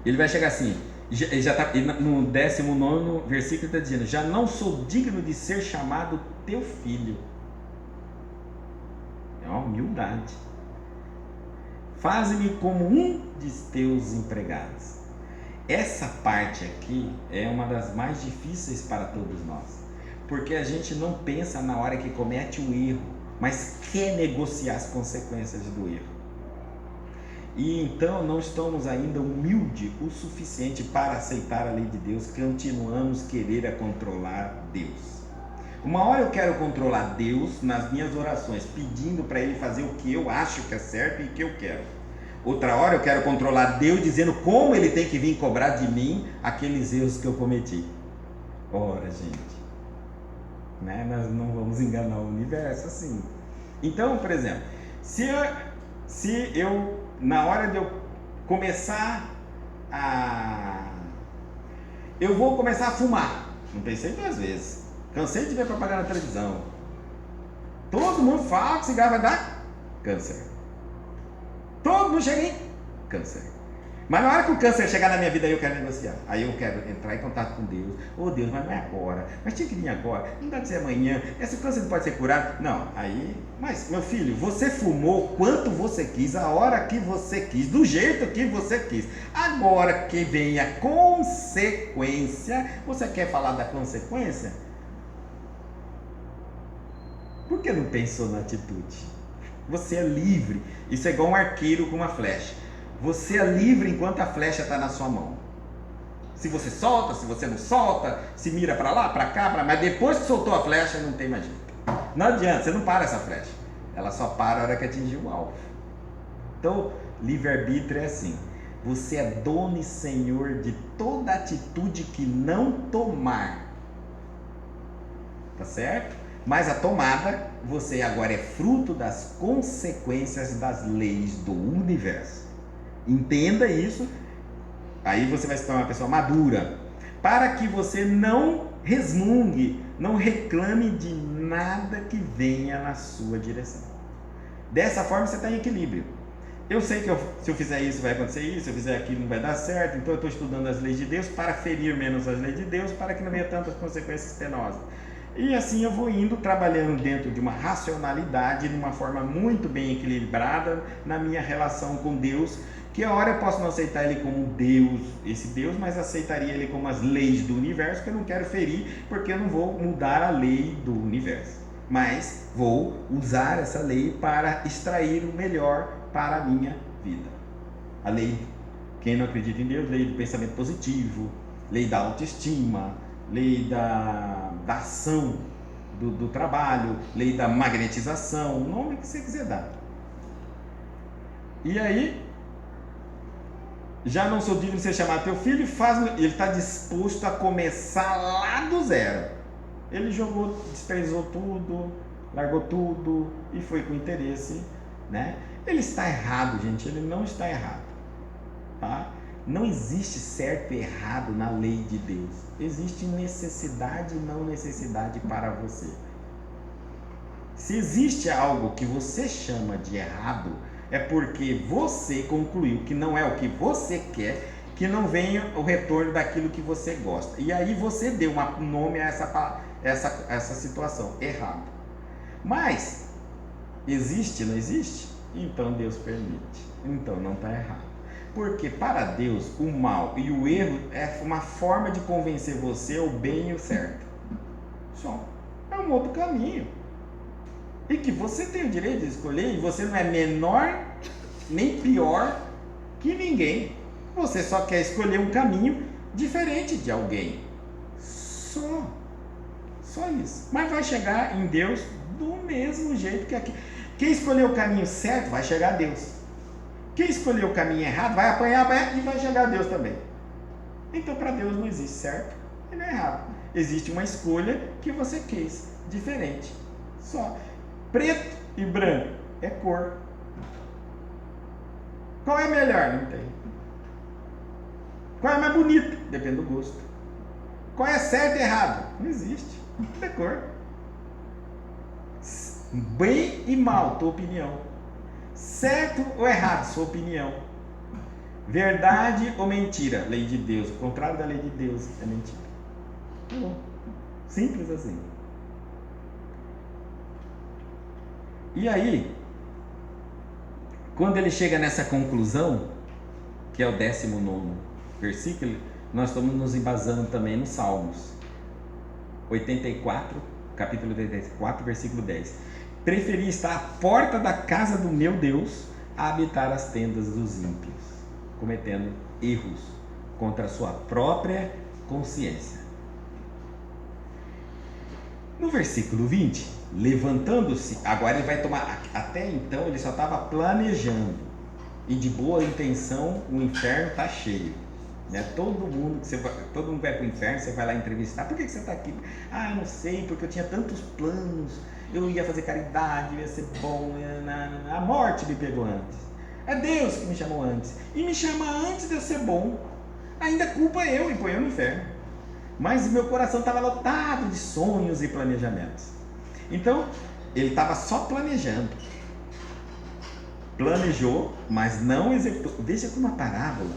Ele vai chegar assim, já tá, no 19º versículo está dizendo: já não sou digno de ser chamado teu filho. É uma humildade. Faze-me como um de teus empregados. Essa parte aqui é uma das mais difíceis para todos nós, porque a gente não pensa na hora que comete o erro, mas quer negociar as consequências do erro. E então não estamos ainda humildes o suficiente para aceitar a lei de Deus, continuamos querer controlar Deus. Uma hora eu quero controlar Deus nas minhas orações, pedindo para Ele fazer o que eu acho que é certo e que eu quero. Outra hora eu quero controlar Deus dizendo como Ele tem que vir cobrar de mim aqueles erros que eu cometi. Ora, gente, né? Nós não vamos enganar o universo assim. Então, por exemplo, se eu na hora de eu começar eu vou começar a fumar, não pensei duas vezes, cansei de ver propaganda na televisão, todo mundo fala que cigarro vai dar câncer, todo mundo chega em câncer. Mas na hora que o câncer chegar na minha vida, aí eu quero negociar. Aí eu quero entrar em contato com Deus. Oh Deus, mas não é agora. Mas tinha que vir agora. Não dá de ser amanhã. Esse câncer não pode ser curado. Não, aí... Mas, meu filho, você fumou quanto você quis, a hora que você quis, do jeito que você quis. Agora que vem a consequência, você quer falar da consequência? Por que não pensou na atitude? Você é livre. Isso é igual um arqueiro com uma flecha. Você é livre enquanto a flecha está na sua mão. Se você solta, se você não solta, se mira para lá, para cá, mas depois que soltou a flecha, não tem mais jeito. Não adianta, você não para essa flecha. Ela só para a hora que atingir o alvo. Então, livre-arbítrio é assim. Você é dono e senhor de toda atitude que não tomar. Tá certo? Mas a tomada, você agora é fruto das consequências das leis do universo. Entenda isso, aí você vai se tornar uma pessoa madura, para que você não resmungue, não reclame de nada que venha na sua direção. Dessa forma você está em equilíbrio. Eu sei que se eu fizer isso vai acontecer isso, se eu fizer aquilo não vai dar certo, então eu estou estudando as leis de Deus para ferir menos as leis de Deus, para que não venha tantas consequências penosas. E assim eu vou indo, trabalhando dentro de uma racionalidade, de uma forma muito bem equilibrada na minha relação com Deus, que a hora eu posso não aceitar Ele como Deus, esse Deus, mas aceitaria Ele como as leis do universo, que eu não quero ferir, porque eu não vou mudar a lei do universo. Mas vou usar essa lei para extrair o melhor para a minha vida. A lei, quem não acredita em Deus, lei do pensamento positivo, lei da autoestima, lei da ação do trabalho, lei da magnetização, o nome que você quiser dar. E aí, já não sou digno de ser chamado teu filho, ele está disposto a começar lá do zero. Ele jogou, desprezou tudo, largou tudo e foi com interesse, né? Ele está errado, gente, ele não está errado, tá? Não existe certo e errado na lei de Deus. Existe necessidade e não necessidade para você. Se existe algo que você chama de errado, É porque você concluiu que não é o que você quer, que não venha o retorno daquilo que você gosta. E aí você deu um nome a essa situação, errado. Mas, existe, não existe? Então Deus permite. Então não está errado. Porque para Deus o mal e o erro é uma forma de convencer você o bem e o certo. Só. É um outro caminho. E que você tem o direito de escolher, e você não é menor nem pior que ninguém. Você só quer escolher um caminho diferente de alguém. Só isso. Mas vai chegar em Deus do mesmo jeito que aqui. Quem escolheu o caminho certo vai chegar a Deus. Quem escolheu o caminho errado vai apanhar e vai chegar a Deus também. Então para Deus não existe certo e nem errado. Existe uma escolha que você quis, diferente. Só. Preto e branco é cor. Qual é melhor? Não tem. Qual é mais bonito? Depende do gosto. Qual é certo e errado? Não existe. É cor. Bem e mal, tua opinião. Certo ou errado, sua opinião. Verdade ou mentira, lei de Deus. O contrário da lei de Deus é mentira. Tá bom. Simples assim. E aí, quando ele chega nessa conclusão, que é o 19º versículo, nós estamos nos embasando também nos Salmos 84, capítulo 84, versículo 10. Preferi estar à porta da casa do meu Deus a habitar as tendas dos ímpios, cometendo erros contra a sua própria consciência. No versículo 20, levantando-se, agora ele vai tomar, até então ele só estava planejando, e de boa intenção o inferno está cheio. Né? Todo mundo vai para o inferno, você vai lá entrevistar. Por que você está aqui? Ah, eu não sei, porque eu tinha tantos planos. Eu ia fazer caridade, ia ser bom. A morte me pegou antes. É Deus que me chamou antes. E me chama antes de eu ser bom. Ainda culpa eu e põe eu no inferno. Mas meu coração estava lotado de sonhos e planejamentos. Então, ele estava só planejando. Planejou, mas não executou. Veja como a parábola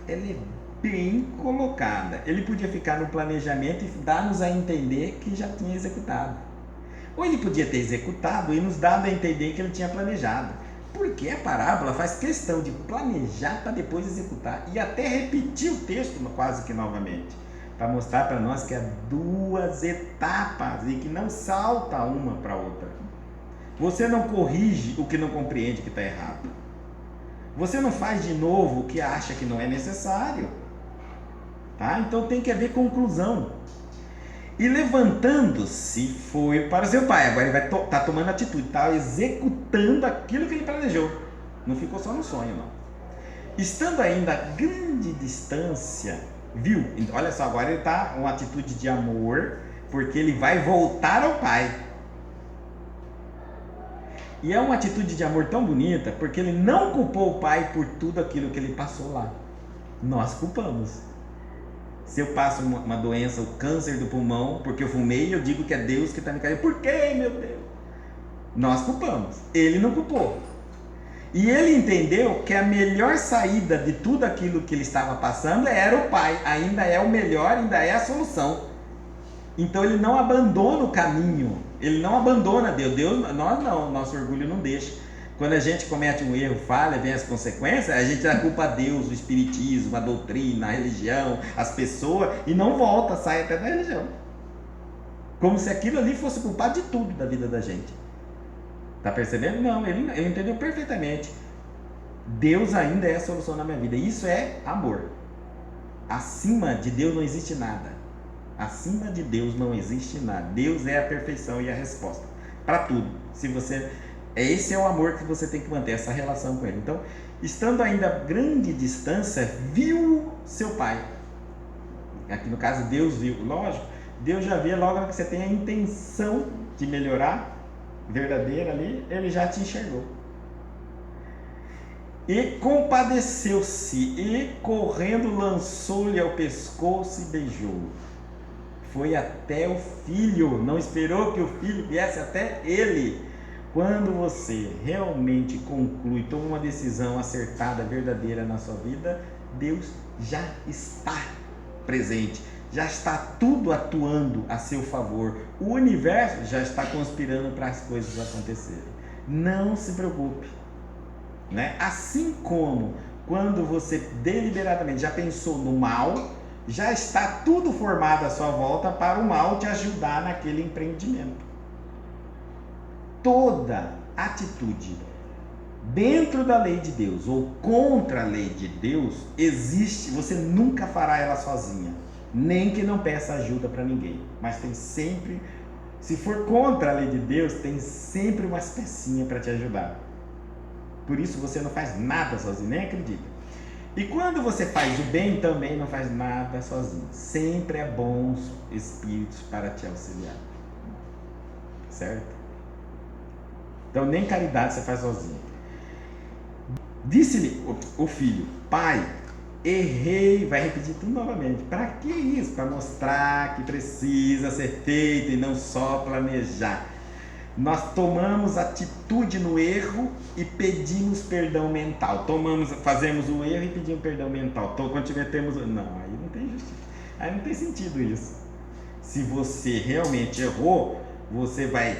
ela é bem colocada. Ele podia ficar no planejamento e dar-nos a entender que já tinha executado. Ou ele podia ter executado e nos dado a entender que ele tinha planejado. Porque a parábola faz questão de planejar para depois executar. E até repetir o texto quase que novamente. Para mostrar para nós que há duas etapas e que não salta uma para outra. Você não corrige o que não compreende que está errado. Você não faz de novo o que acha que não é necessário. Tá? Então tem que haver conclusão. E levantando-se foi para seu pai. Agora ele vai tá tomando atitude, está executando aquilo que ele planejou. Não ficou só no sonho, não. Estando ainda a grande distância, viu? Olha só, agora ele está uma atitude de amor, porque ele vai voltar ao pai. E é uma atitude de amor tão bonita, porque ele não culpou o pai por tudo aquilo que ele passou lá. Nós culpamos. Se eu passo uma doença, o câncer do pulmão, porque eu fumei, eu digo que é Deus que está me caindo. Por quê, meu Deus? Nós culpamos. Ele não culpou. E ele entendeu que a melhor saída de tudo aquilo que ele estava passando era o pai. Ainda é o melhor, ainda é a solução. Então ele não abandona o caminho. Ele não abandona Deus. Nós não, nosso orgulho não deixa. Quando a gente comete um erro, falha, vem as consequências, a gente dá culpa a Deus, o espiritismo, a doutrina, a religião, as pessoas, e não volta, sai até da religião. Como se aquilo ali fosse culpado de tudo da vida da gente. Tá percebendo? Não, ele entendeu perfeitamente. Deus ainda é a solução na minha vida. Isso é amor. Acima de Deus não existe nada. Acima de Deus não existe nada. Deus é a perfeição e a resposta para tudo. Esse é o amor que você tem que manter, essa relação com ele. Então, estando ainda a grande distância, viu seu pai. Aqui no caso, Deus viu. Lógico, Deus já vê logo que você tem a intenção de melhorar, verdadeira ali, ele já te enxergou. E compadeceu-se, e correndo lançou-lhe ao pescoço e beijou. Foi até o filho, não esperou que o filho viesse até ele. Quando você realmente conclui, toma uma decisão acertada, verdadeira na sua vida, Deus já está presente, já está tudo atuando a seu favor. O universo já está conspirando para as coisas acontecerem. Não se preocupe, né? Assim como quando você deliberadamente já pensou no mal, já está tudo formado à sua volta para o mal te ajudar naquele empreendimento. Toda atitude dentro da lei de Deus ou contra a lei de Deus existe, você nunca fará ela sozinha, nem que não peça ajuda para ninguém, mas tem sempre, se for contra a lei de Deus, tem sempre umas pecinhas para te ajudar. Por isso você não faz nada sozinho, nem acredita. E quando você faz o bem, também não faz nada sozinho. Sempre há bons espíritos para te auxiliar. Certo? Então nem caridade você faz sozinho. Disse-lhe o filho: pai, errei. Vai repetir tudo novamente. Para que isso? Para mostrar que precisa ser feito e não só planejar. Nós tomamos atitude no erro e pedimos perdão mental. Fazemos o erro e pedimos perdão mental. Quando tivermos... Não, aí não tem justiça. Aí não tem sentido isso. Se você realmente errou, você vai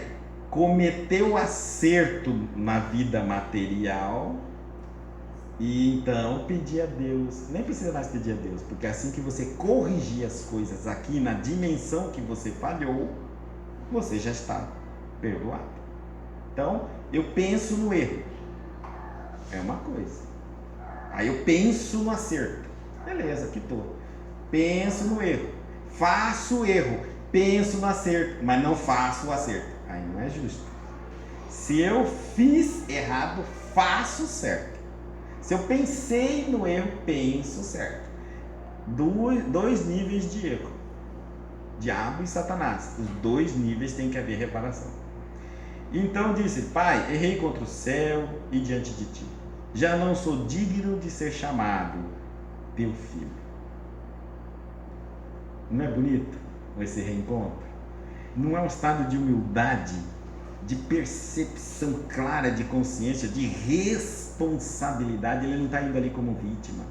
cometer o acerto na vida material e então pedir a Deus. Nem precisa mais pedir a Deus, porque assim que você corrigir as coisas aqui na dimensão que você falhou, você já está perdoado. Então, eu penso no erro, é uma coisa. Aí eu penso no acerto, beleza, quitou. Penso no erro, faço o erro, penso no acerto, mas não faço o acerto. Aí não é justo. Se eu fiz errado, faço certo. Se eu pensei no erro, penso certo. Dois níveis de erro: diabo e Satanás. Os dois níveis tem que haver reparação. Então disse: pai, errei contra o céu e diante de ti. Já não sou digno de ser chamado teu filho. Não é bonito esse reencontro? Não é um estado de humildade, de percepção clara de consciência, de responsabilidade? Ele não está indo ali como vítima.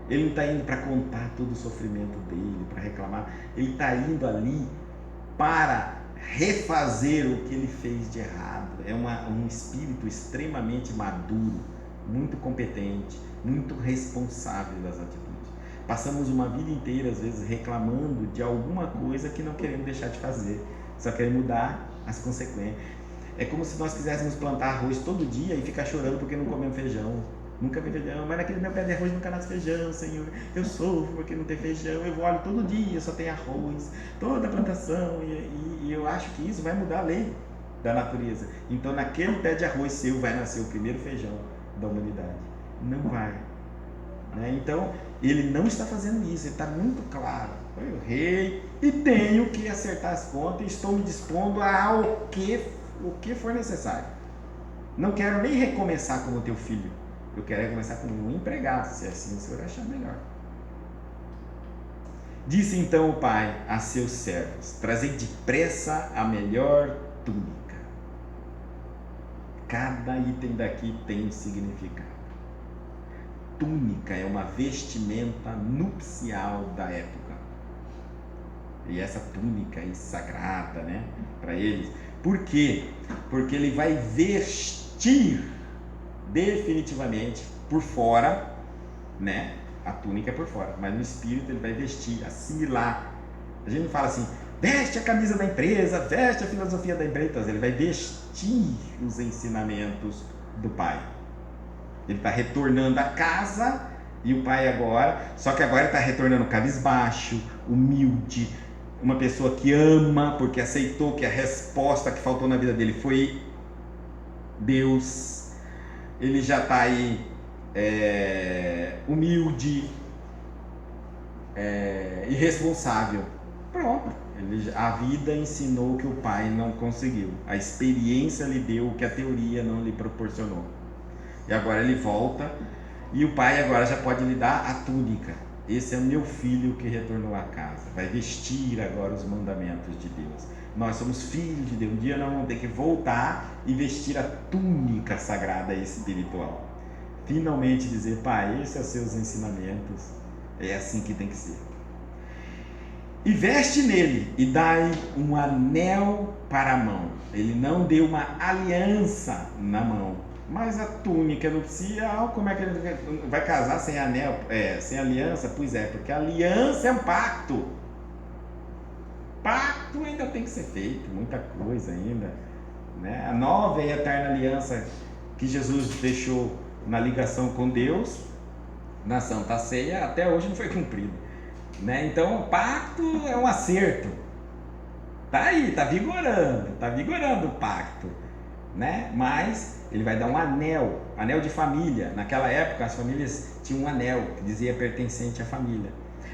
Ele não está indo para contar todo o sofrimento dele, para reclamar. Ele está indo ali para refazer o que ele fez de errado. É um espírito extremamente maduro, muito competente, muito responsável das atitudes. Passamos uma vida inteira, às vezes, reclamando de alguma coisa que não queremos deixar de fazer, só queremos mudar as consequências. É como se nós quiséssemos plantar arroz todo dia e ficar chorando porque não comemos feijão. Nunca vi feijão, mas naquele meu pé de arroz nunca nasce feijão, Senhor. Eu sofro porque não tem feijão, eu olho todo dia, só tem arroz, toda a plantação, e eu acho que isso vai mudar a lei da natureza. Então naquele pé de arroz seu vai nascer o primeiro feijão da humanidade. Não vai. Né? Então ele não está fazendo isso, ele está muito claro. Eu errei e tenho que acertar as contas e estou me dispondo ao que for necessário. Não quero nem recomeçar como teu filho. Eu quero começar como um empregado, se assim o senhor achar melhor. Disse então o pai a seus servos: trazei depressa a melhor túnica. Cada item daqui tem um significado. Túnica é uma vestimenta nupcial da época. E essa túnica é sagrada, né, para eles. Por quê? Porque ele vai vestir definitivamente por fora, né? A túnica é por fora, mas no espírito ele vai vestir, assimilar. A gente não fala assim: veste a camisa da empresa, veste a filosofia da empresa. Então, ele vai vestir os ensinamentos do pai. Ele está retornando à casa e o pai agora, só que agora ele está retornando cabisbaixo, humilde, uma pessoa que ama porque aceitou que a resposta que faltou na vida dele foi Deus. Ele já está aí humilde, irresponsável. Pronto. A vida ensinou o que o pai não conseguiu. A experiência lhe deu o que a teoria não lhe proporcionou. E agora ele volta e o pai agora já pode lhe dar a túnica. esse é o meu filho que retornou à casa, vai vestir agora os mandamentos de Deus. Nós somos filhos de Deus, um dia nós vamos ter que voltar e vestir a túnica sagrada espiritual. Finalmente dizer, pai, esses são os seus ensinamentos, é assim que tem que ser. E veste nele e dai um anel para a mão. Ele não deu uma aliança na mão, mas a túnica nupcial, como é que ele vai casar sem anel, sem aliança? Pois é, porque a aliança é um pacto. Pacto ainda tem que ser feito, muita coisa ainda, né? A nova e eterna aliança que Jesus deixou na ligação com Deus, na Santa Ceia, até hoje não foi cumprida, né? Então o pacto é um acerto, tá aí, tá vigorando o pacto, né? Mas ele vai dar um anel de família. Naquela época as famílias tinham um anel que dizia pertencente à família.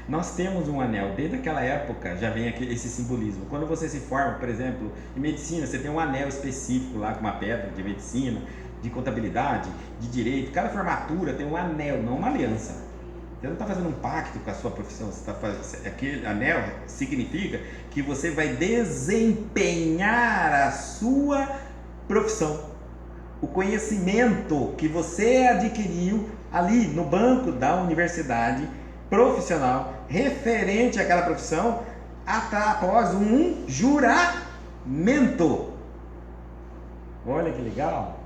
Nós temos um anel, desde aquela época já vem aqui esse simbolismo. Quando você se forma, por exemplo, em medicina, você tem um anel específico lá com uma pedra de medicina, de contabilidade, de direito. Cada formatura tem um anel, não uma aliança. Você não está fazendo um pacto com a sua profissão, você está fazendo, aquele anel significa que você vai desempenhar a sua profissão. O conhecimento que você adquiriu ali no banco da universidade profissional, referente àquela profissão, após um juramento. Olha que legal!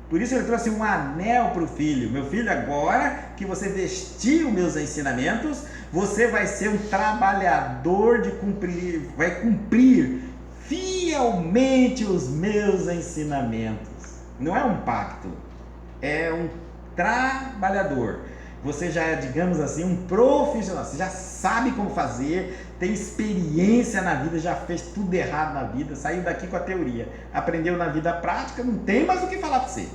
Por isso ele trouxe um anel para o filho. Meu filho, agora que você vestiu meus ensinamentos, você vai ser um trabalhador de cumprir, vai cumprir fielmente os meus ensinamentos. Não é um pacto, é um trabalhador. Você já é, digamos assim, um profissional, você já sabe como fazer, tem experiência na vida, já fez tudo errado na vida, saiu daqui com a teoria, aprendeu na vida prática, não tem mais o que falar para você.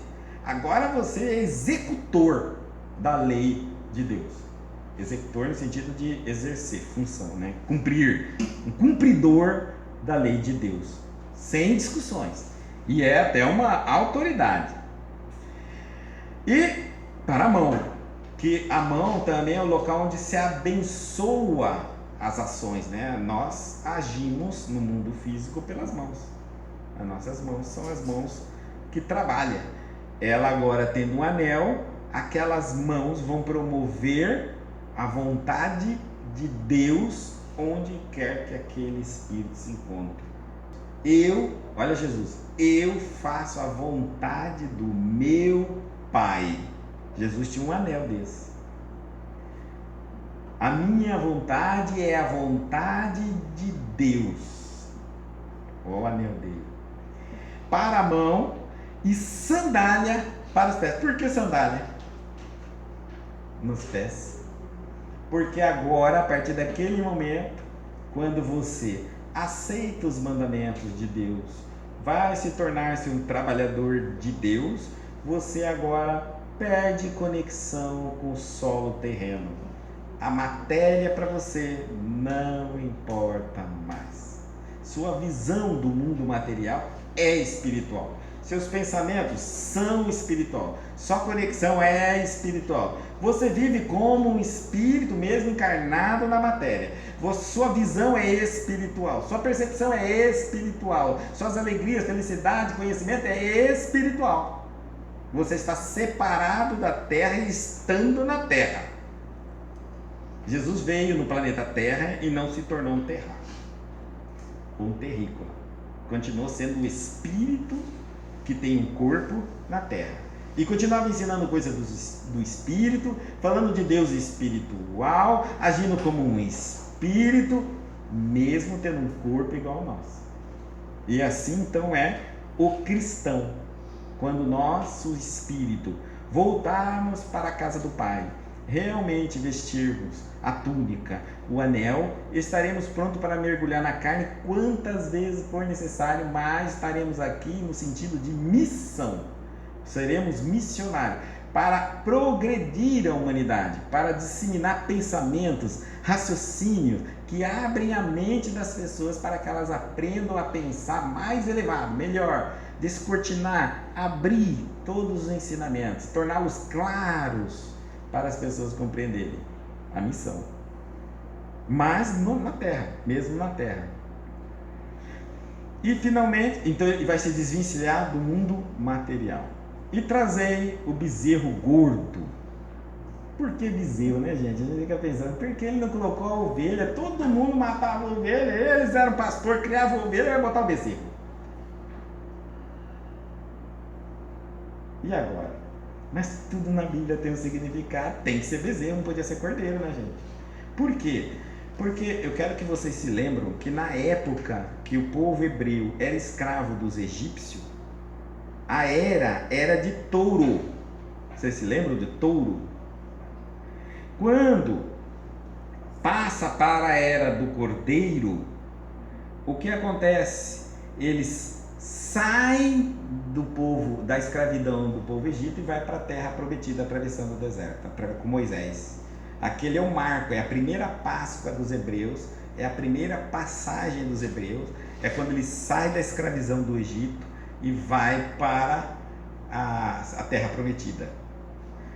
Agora você é executor da lei de Deus. Executor no sentido de exercer função, né? Cumprir, um cumpridor da lei de Deus, sem discussões, e é até uma autoridade. E para a mão, que a mão também é o local onde se abençoa as ações, né? Nós agimos no mundo físico pelas mãos. As nossas mãos são as mãos que trabalham. Ela agora tendo um anel, aquelas mãos vão promover a vontade de Deus onde quer que aquele espírito se encontre. Olha Jesus, eu faço a vontade do meu Pai. Jesus tinha um anel desse. A minha vontade é a vontade de Deus. Olha o anel dele. Para a mão e sandália para os pés. Por que sandália? Nos pés. Porque agora, a partir daquele momento, quando você aceita os mandamentos de Deus, vai se tornar-se um trabalhador de Deus, você agora perde conexão com o solo terreno. A matéria para você não importa mais. Sua visão do mundo material é espiritual. Seus pensamentos são espiritual. Sua conexão é espiritual. Você vive como um espírito mesmo encarnado na matéria. Sua visão é espiritual. Sua percepção é espiritual. Suas alegrias, felicidade, conhecimento é espiritual. Você está separado da terra e estando na terra. Jesus veio no planeta Terra e não se tornou um terráqueo, um terrícola. Continuou sendo o espírito que tem um corpo na terra. E continuava ensinando coisas do espírito, falando de Deus espiritual, agindo como um espírito, mesmo tendo um corpo igual ao nosso. E assim então é o cristão. Quando nosso espírito voltarmos para a casa do Pai, realmente vestirmos a túnica, o anel, estaremos prontos para mergulhar na carne quantas vezes for necessário, mas estaremos aqui no sentido de missão. Seremos missionários para progredir a humanidade, para disseminar pensamentos, raciocínios que abrem a mente das pessoas para que elas aprendam a pensar mais elevado, melhor, descortinar, abrir todos os ensinamentos, torná-los claros para as pessoas compreenderem. a missão. Mas na terra, mesmo na terra. E finalmente, então ele vai se desvencilhar do mundo material. E trazei o bezerro gordo. Por que bezerro, né, gente? A gente fica pensando, por que ele não colocou a ovelha? Todo mundo matava a ovelha, eles eram pastor, criavam a ovelha e ia botar o bezerro. E agora? Mas tudo na Bíblia tem um significado, tem que ser bezerro, não podia ser cordeiro, né, gente? Por quê? Porque eu quero que vocês se lembram que na época que o povo hebreu era escravo dos egípcios, a era de touro. Vocês se lembram de touro? Quando passa para a era do cordeiro, o que acontece? Eles saem do povo, da escravidão do povo egípcio e vai para a terra prometida, atravessando o deserto, com Moisés. Aquele é o marco, é a primeira Páscoa dos hebreus, é a primeira passagem dos hebreus, é quando ele sai da escravidão do Egito e vai para a terra prometida.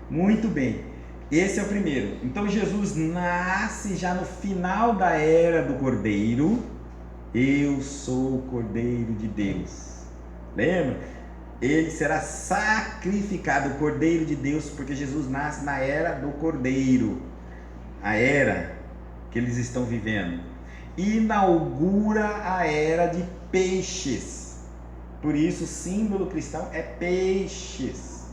Muito bem, esse é o primeiro. Então Jesus nasce já no final da era do Cordeiro. Eu sou o Cordeiro de Deus. Lembra? Ele será sacrificado, o Cordeiro de Deus, porque Jesus nasce na era do Cordeiro. A era que eles estão vivendo. Inaugura a era de peixes. Por isso o símbolo cristão é peixes.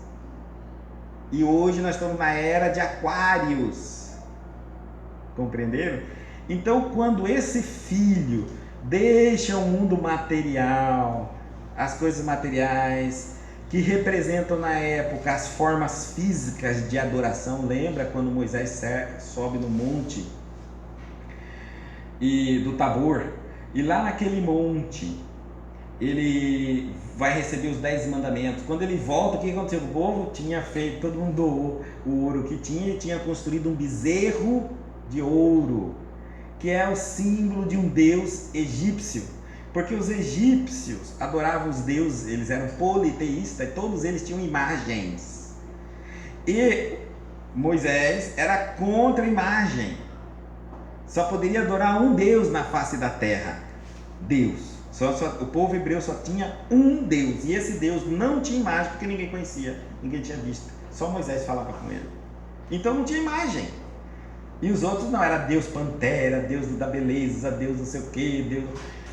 E hoje nós estamos na era de aquários. Compreenderam? Então, quando esse filho deixa o mundo material, as coisas materiais, que representam na época as formas físicas de adoração, lembra quando Moisés sobe no monte do Tabor, e lá naquele monte ele vai receber os 10 mandamentos. Quando ele volta, o que aconteceu? O povo tinha feito, todo mundo doou o ouro que tinha e tinha construído um bezerro de ouro, que é o símbolo de um deus egípcio, porque os egípcios adoravam os deuses, eles eram politeístas e todos eles tinham imagens, e Moisés era contra a imagem, só poderia adorar um Deus na face da terra, Deus. O povo hebreu só tinha um Deus, e esse Deus não tinha imagem, porque ninguém conhecia, ninguém tinha visto, só Moisés falava com ele, então não tinha imagem. E os outros não, era Deus Pantera, Deus da beleza, Deus não sei o que, Deus...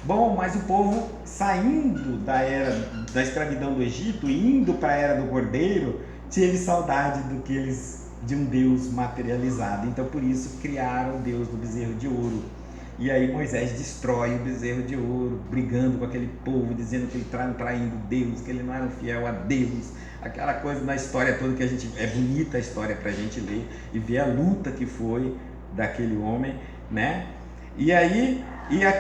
Bom, mas o povo saindo da escravidão do Egito, indo para a era do Cordeiro, teve saudade de um Deus materializado. Então por isso criaram o Deus do bezerro de ouro. E aí Moisés destrói o bezerro de ouro, brigando com aquele povo, dizendo que ele estava traindo Deus, que ele não era fiel a Deus. Aquela coisa na história toda que é bonita a história para a gente ler e ver a luta que foi daquele homem, né? E aqui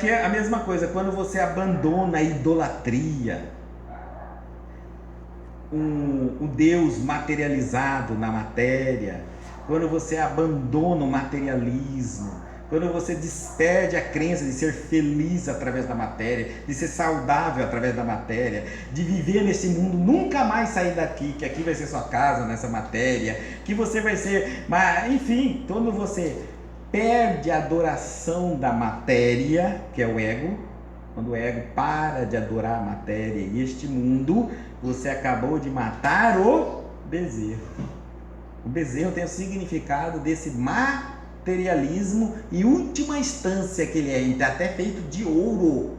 é a mesma coisa, quando você abandona a idolatria, o Deus materializado na matéria, quando você abandona o materialismo, quando você despede a crença de ser feliz através da matéria, de ser saudável através da matéria, de viver nesse mundo, nunca mais sair daqui, que aqui vai ser sua casa nessa matéria, que você vai ser... Mas, enfim, quando você perde a adoração da matéria, que é o ego, quando o ego para de adorar a matéria e este mundo, você acabou de matar o bezerro. O bezerro tem o significado desse materialismo e última instância que ele é. Ele está até feito de ouro,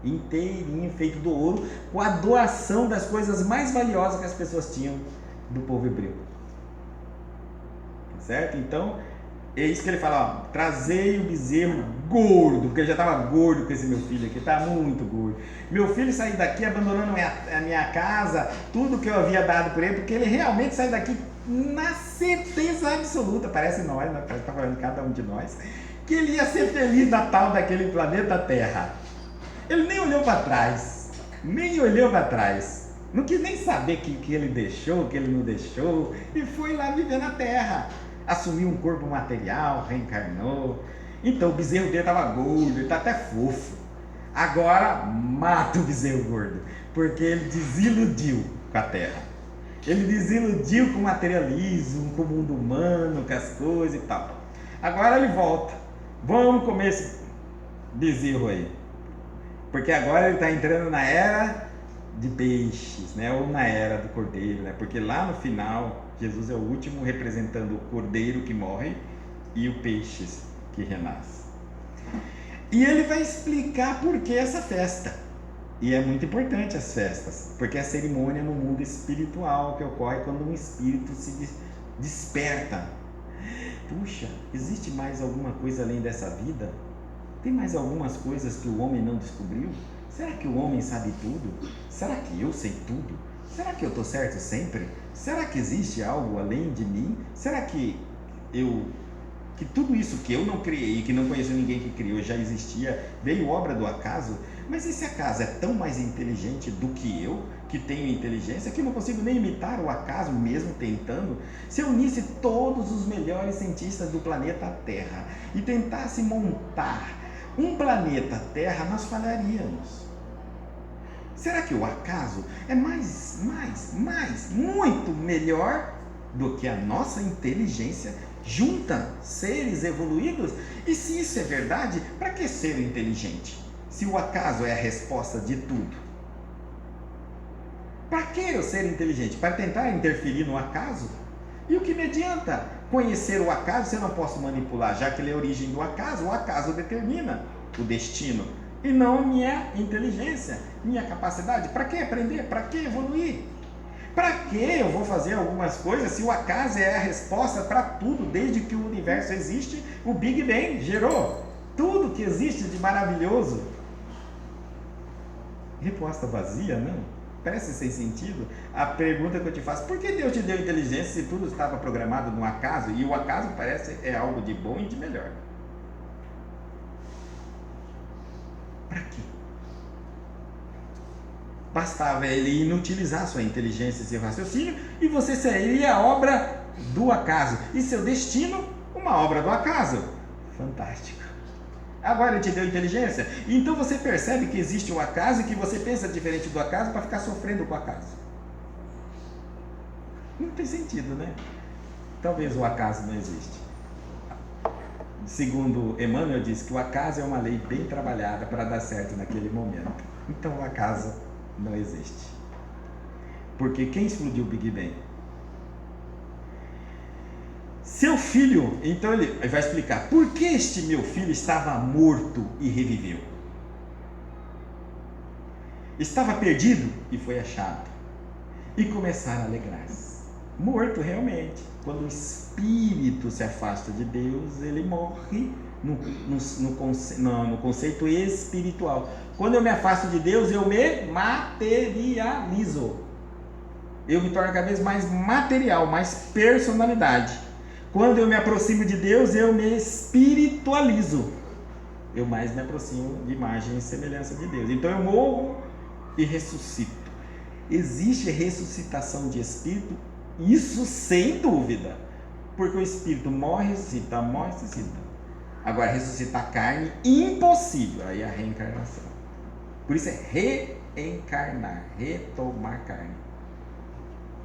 inteirinho feito do ouro, com a doação das coisas mais valiosas que as pessoas tinham do povo hebreu. Certo? Então é isso que ele fala, ó, trazei o bezerro gordo, porque eu já estava gordo com esse meu filho aqui, está muito gordo. Meu filho saiu daqui abandonando a minha casa, tudo que eu havia dado por ele, porque ele realmente saiu daqui na certeza absoluta, parece nós, né? Parece que está falando cada um de nós, que ele ia ser feliz na tal daquele planeta Terra. Ele nem olhou para trás, não quis nem saber que ele deixou, que ele não deixou, e foi lá viver na Terra. Assumiu um corpo material, reencarnou. Então o bezerro dele estava gordo, ele está até fofo. Agora mata o bezerro gordo, porque ele desiludiu com a terra. Ele desiludiu com o materialismo, com o mundo humano, com as coisas e tal. Agora ele volta. Vamos comer esse bezerro aí. Porque agora ele está entrando na era de peixes, né? Ou na era do cordeiro, né? Porque lá no final, Jesus é o último representando o cordeiro que morre e o peixes que renasce. E ele vai explicar por que essa festa. E é muito importante as festas, porque é a cerimônia no mundo espiritual que ocorre quando um espírito se desperta. Puxa, existe mais alguma coisa além dessa vida? Tem mais algumas coisas que o homem não descobriu? Será que o homem sabe tudo? Será que eu sei tudo? Será que eu estou certo sempre? Será que existe algo além de mim? Será que tudo isso que eu não criei, que não conheço ninguém que criou, já existia, veio obra do acaso? Mas esse acaso é tão mais inteligente do que eu, que tenho inteligência, que eu não consigo nem imitar o acaso, mesmo tentando? Se eu unisse todos os melhores cientistas do planeta Terra e tentasse montar um planeta Terra, nós falharíamos. Será que o acaso é muito melhor do que a nossa inteligência junta seres evoluídos? E se isso é verdade, para que ser inteligente? Se o acaso é a resposta de tudo, para que eu ser inteligente? Para tentar interferir no acaso? E o que me adianta conhecer o acaso se eu não posso manipular? Já que ele é a origem do acaso, o acaso determina o destino e não minha inteligência, minha capacidade. Para que aprender? Para que evoluir? Para que eu vou fazer algumas coisas se o acaso é a resposta para tudo? Desde que o universo existe, o Big Bang gerou tudo que existe de maravilhoso. Resposta vazia, não? Parece sem sentido. A pergunta que eu te faço: por que Deus te deu inteligência se tudo estava programado no acaso? E o acaso parece é algo de bom e de melhor. Para quê? Bastava ele inutilizar sua inteligência e seu raciocínio e você seria obra do acaso. E seu destino, uma obra do acaso. Fantástico. Agora ele te deu inteligência. Então você percebe que existe o acaso e que você pensa diferente do acaso para ficar sofrendo com o acaso. Não tem sentido, né? Talvez o acaso não existe. Segundo Emmanuel diz que o acaso é uma lei bem trabalhada para dar certo naquele momento. Então o acaso não existe. Porque quem explodiu o Big Bang? Seu filho. Então ele vai explicar por que este meu filho estava morto e reviveu. Estava perdido e foi achado. E começaram a alegrar-se. Morto realmente. Quando o espírito se afasta de Deus, ele morre no conceito espiritual. Quando eu me afasto de Deus, eu me materializo. Eu me torno cada vez mais material, mais personalidade. Quando eu me aproximo de Deus, eu me espiritualizo. Eu mais me aproximo de imagem e semelhança de Deus. Então eu morro e ressuscito. Existe ressuscitação de espírito? Isso sem dúvida. Porque o espírito morre, ressuscita, morre, ressuscita. Agora, ressuscitar carne, impossível. Aí é a reencarnação. Por isso é reencarnar, retomar carne.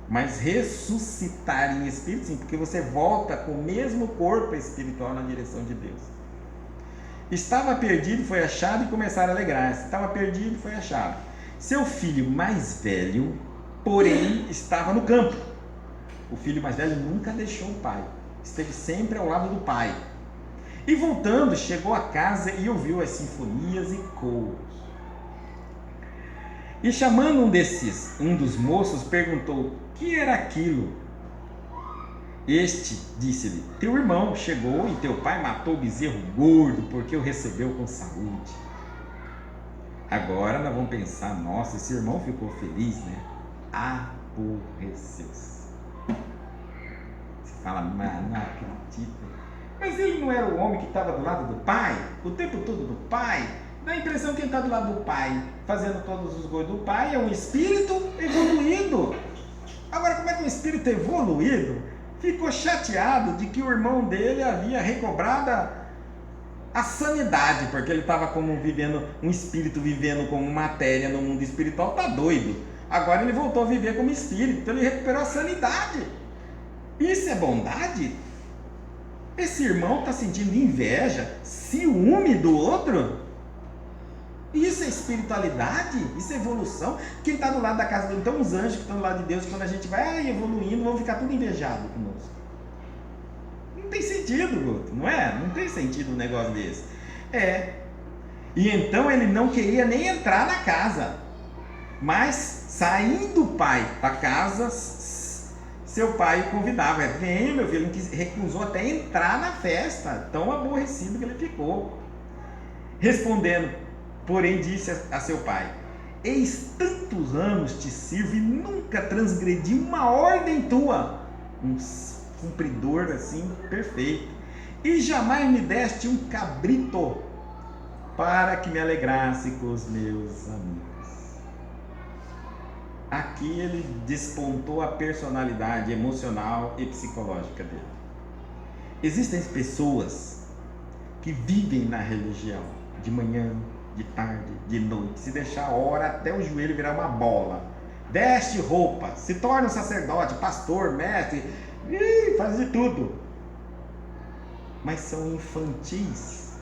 Mas ressuscitar em espírito, sim, porque você volta com o mesmo corpo espiritual na direção de Deus. Estava perdido, foi achado e começaram a alegrar-se. Estava perdido, foi achado. Seu filho mais velho, porém, estava no campo. O filho mais velho nunca deixou o pai. Esteve sempre ao lado do pai. E voltando, chegou a casa e ouviu as sinfonias e coros. E chamando um dos moços, perguntou: que era aquilo? Este disse-lhe: teu irmão chegou e teu pai matou o bezerro gordo porque o recebeu com saúde. Agora nós vamos pensar: nossa, esse irmão ficou feliz, né? Aborreceu-se. Você fala: mas não acredito. Mas ele não era o homem que estava do lado do pai? O tempo todo do pai? Dá a impressão que ele está do lado do pai, fazendo todos os gols do pai. É um espírito evoluído. Agora, como é que um espírito evoluído ficou chateado de que o irmão dele havia recobrado a sanidade, porque ele estava como vivendo, um espírito vivendo como matéria no mundo espiritual? Está doido. Agora ele voltou a viver como espírito, então ele recuperou a sanidade. Isso é bondade? Esse irmão está sentindo inveja, ciúme do outro? Isso é espiritualidade? Isso é evolução? Quem está do lado da casa dele, então os anjos que estão do lado de Deus, quando a gente vai evoluindo, vão ficar tudo invejado conosco. Não tem sentido, Guto, não é? Não tem sentido um negócio desse. E então ele não queria nem entrar na casa. Mas saindo o pai da casa, seu pai o convidava. Vem, meu filho, ele recusou até entrar na festa. Tão aborrecido que ele ficou. Respondendo, porém disse a seu pai: eis tantos anos te sirvo e nunca transgredi uma ordem tua. Um cumpridor assim, perfeito. E jamais me deste um cabrito para que me alegrasse com os meus amigos. Aqui ele despontou a personalidade emocional e psicológica dele. Existem pessoas que vivem na religião, de manhã, de tarde, de noite, se deixar a hora até o joelho virar uma bola, veste roupa, se torna um sacerdote, pastor, mestre, faz de tudo, mas são infantis,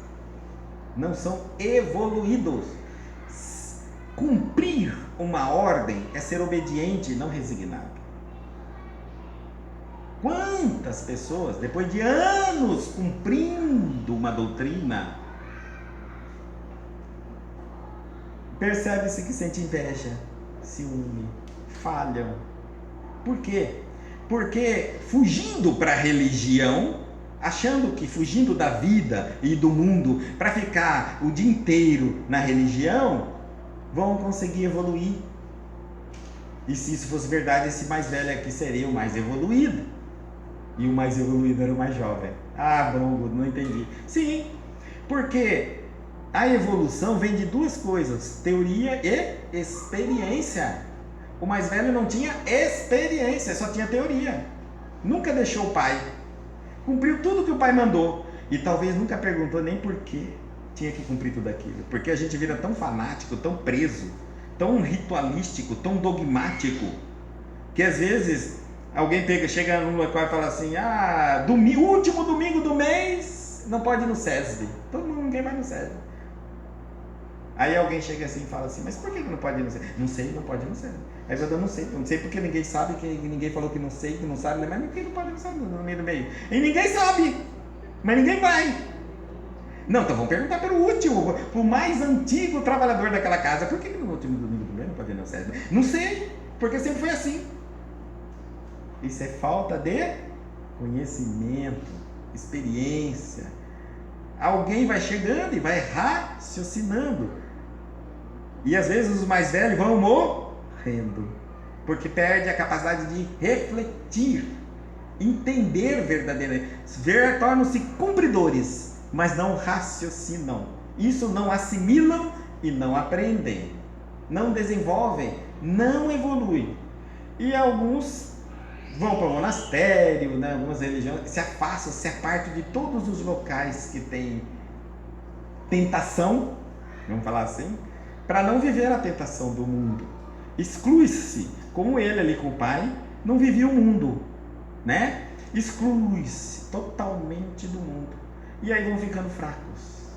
não são evoluídos. Cumprir uma ordem é ser obediente e não resignado. Quantas pessoas, depois de anos cumprindo uma doutrina, percebe-se que sente inveja, ciúme, falham. Por quê? Porque fugindo para a religião, achando que fugindo da vida e do mundo para ficar o dia inteiro na religião, vão conseguir evoluir. E se isso fosse verdade, esse mais velho aqui seria o mais evoluído. E o mais evoluído era o mais jovem. Ah, bom, não entendi. Sim, porque a evolução vem de duas coisas: teoria e experiência. O mais velho não tinha experiência, só tinha teoria. Nunca deixou o pai. Cumpriu tudo que o pai mandou. E talvez nunca perguntou nem por quê tinha que cumprir tudo aquilo. Porque a gente vira tão fanático, tão preso, tão ritualístico, tão dogmático, que às vezes alguém chega num local e fala assim: último domingo do mês não pode ir no SESB. Ninguém vai no SESB. Aí alguém chega assim e fala assim: mas por que não pode ir no SESB? Não sei, não pode ir no SESB. Aí eu não sei porque ninguém sabe, que ninguém falou que não sei, que não sabe, mas por que não pode ir no SESB no meio do meio? E ninguém sabe, mas ninguém vai. Não, então vamos perguntar pelo último, pro mais antigo trabalhador daquela casa: por que no último domingo do mês não pode ir no SESB? Não sei, porque sempre foi assim. Isso é falta de conhecimento, experiência. Alguém vai chegando e vai raciocinando. E às vezes os mais velhos vão morrendo, porque perde a capacidade de refletir, entender verdadeiramente. Tornam-se cumpridores, mas não raciocinam. Isso não assimilam e não aprendem, não desenvolvem, não evoluem. E alguns vão para o monastério, né? Algumas religiões se afastam, se apartam de todos os locais que tem tentação, vamos falar assim, para não viver a tentação do mundo. Exclui-se, como ele ali com o pai não vivia o mundo, né? Exclui-se totalmente do mundo. E aí vão ficando fracos.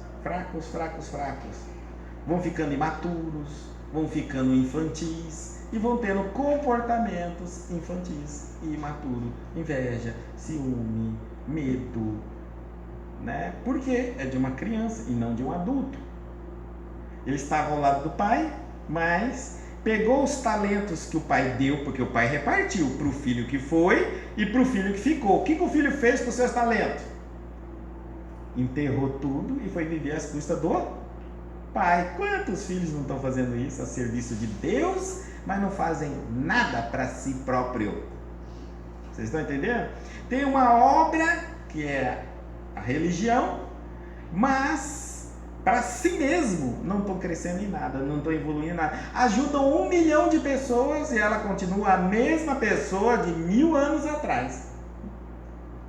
Vão ficando imaturos, vão ficando infantis e vão tendo comportamentos infantis e imaturos, inveja, ciúme, medo, né? Porque é de uma criança e não de um adulto. Ele estava ao lado do pai, mas pegou os talentos que o pai deu, porque o pai repartiu para o filho que foi e para o filho que ficou. O que o filho fez com os seus talentos? Enterrou tudo e foi viver às custas do pai. Quantos filhos não estão fazendo isso a serviço de Deus, mas não fazem nada para si próprio? Vocês estão entendendo? Tem uma obra que é a religião, mas para si mesmo não estão crescendo em nada, não estão evoluindo em nada. Ajudam 1 milhão de pessoas e ela continua a mesma pessoa de 1000 anos atrás.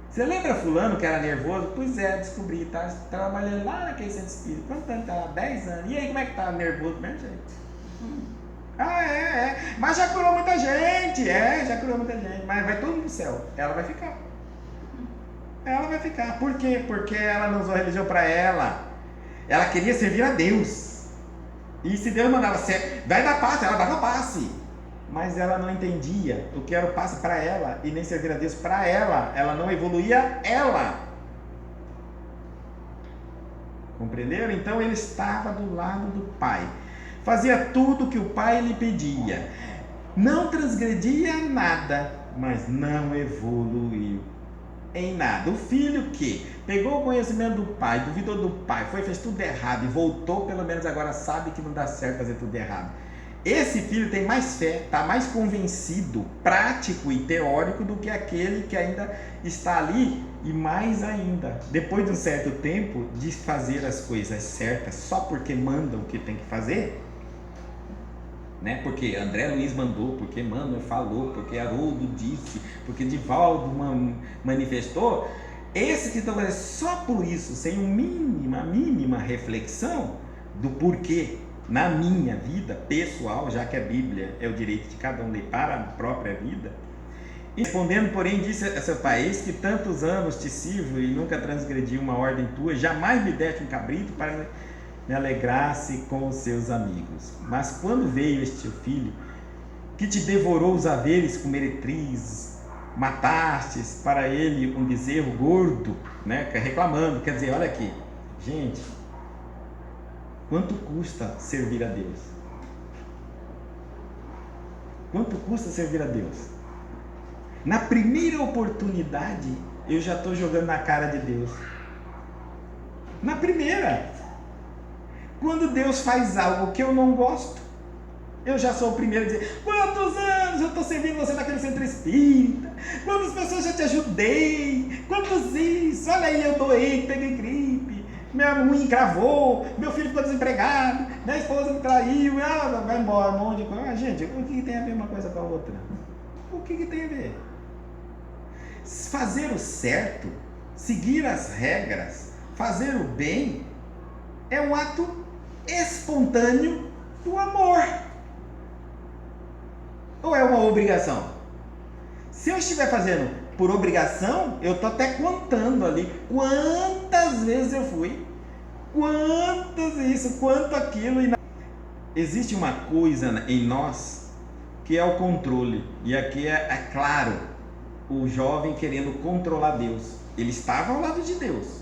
Você lembra fulano que era nervoso? Pois é, descobri, tá trabalhando lá naquele centro espírita. Quanto tempo tá lá? 10 anos. E aí, como é que tá nervoso mesmo, gente? Mas já curou muita gente. Já curou muita gente. Mas vai todo mundo pro céu. Ela vai ficar. Ela vai ficar. Por quê? Porque ela não usou a religião para ela. Ela queria servir a Deus. E se Deus mandava, vai dar passe, ela dava passe. Mas ela não entendia o que era o passe para ela e nem servir a Deus para ela. Ela não evoluía ela. Compreenderam? Então ele estava do lado do pai. Fazia tudo o que o pai lhe pedia. Não transgredia nada, mas não evoluiu em nada. O filho que pegou o conhecimento do pai, duvidou do pai, fez tudo errado e voltou, pelo menos agora sabe que não dá certo fazer tudo errado. Esse filho tem mais fé, está mais convencido, prático e teórico do que aquele que ainda está ali, e mais ainda, depois de um certo tempo de fazer as coisas certas só porque mandam o que tem que fazer, né? Porque André Luiz mandou, porque Manuel falou, porque Haroldo disse, porque Divaldo manifestou. Esse que está fazendo só por isso, sem uma mínima reflexão do porquê na minha vida pessoal, já que a Bíblia é o direito de cada um ler para a própria vida. E respondendo, porém, disse a seu pai: eis que tantos anos te sirvo e nunca transgredi uma ordem tua, jamais me deste um cabrito para me alegrasse com os seus amigos. Mas quando veio este teu filho, que te devorou os haveres com meretrizes, matastes para ele um bezerro gordo, né? Reclamando, quer dizer, olha aqui, gente, quanto custa servir a Deus? Quanto custa servir a Deus? Na primeira oportunidade, eu já estou jogando na cara de Deus. Na primeira. Quando Deus faz algo que eu não gosto, eu já sou o primeiro a dizer: quantos anos eu estou servindo você naquele centro espírita? Quantas pessoas já te ajudei? Quantos isso? Olha aí, eu doei, peguei gripe, minha unha encravou, meu filho ficou desempregado, minha esposa me traiu, vai embora, um monte de coisa. Gente, o que tem a ver uma coisa com a outra? O que tem a ver? Fazer o certo, seguir as regras, fazer o bem, é um ato espontâneo do amor. Ou é uma obrigação? Se eu estiver fazendo por obrigação, eu estou até contando ali quantas vezes eu fui, quantas isso, quanto aquilo. Existe uma coisa em nós que é o controle. E aqui é claro, o jovem querendo controlar Deus. Ele estava ao lado de Deus,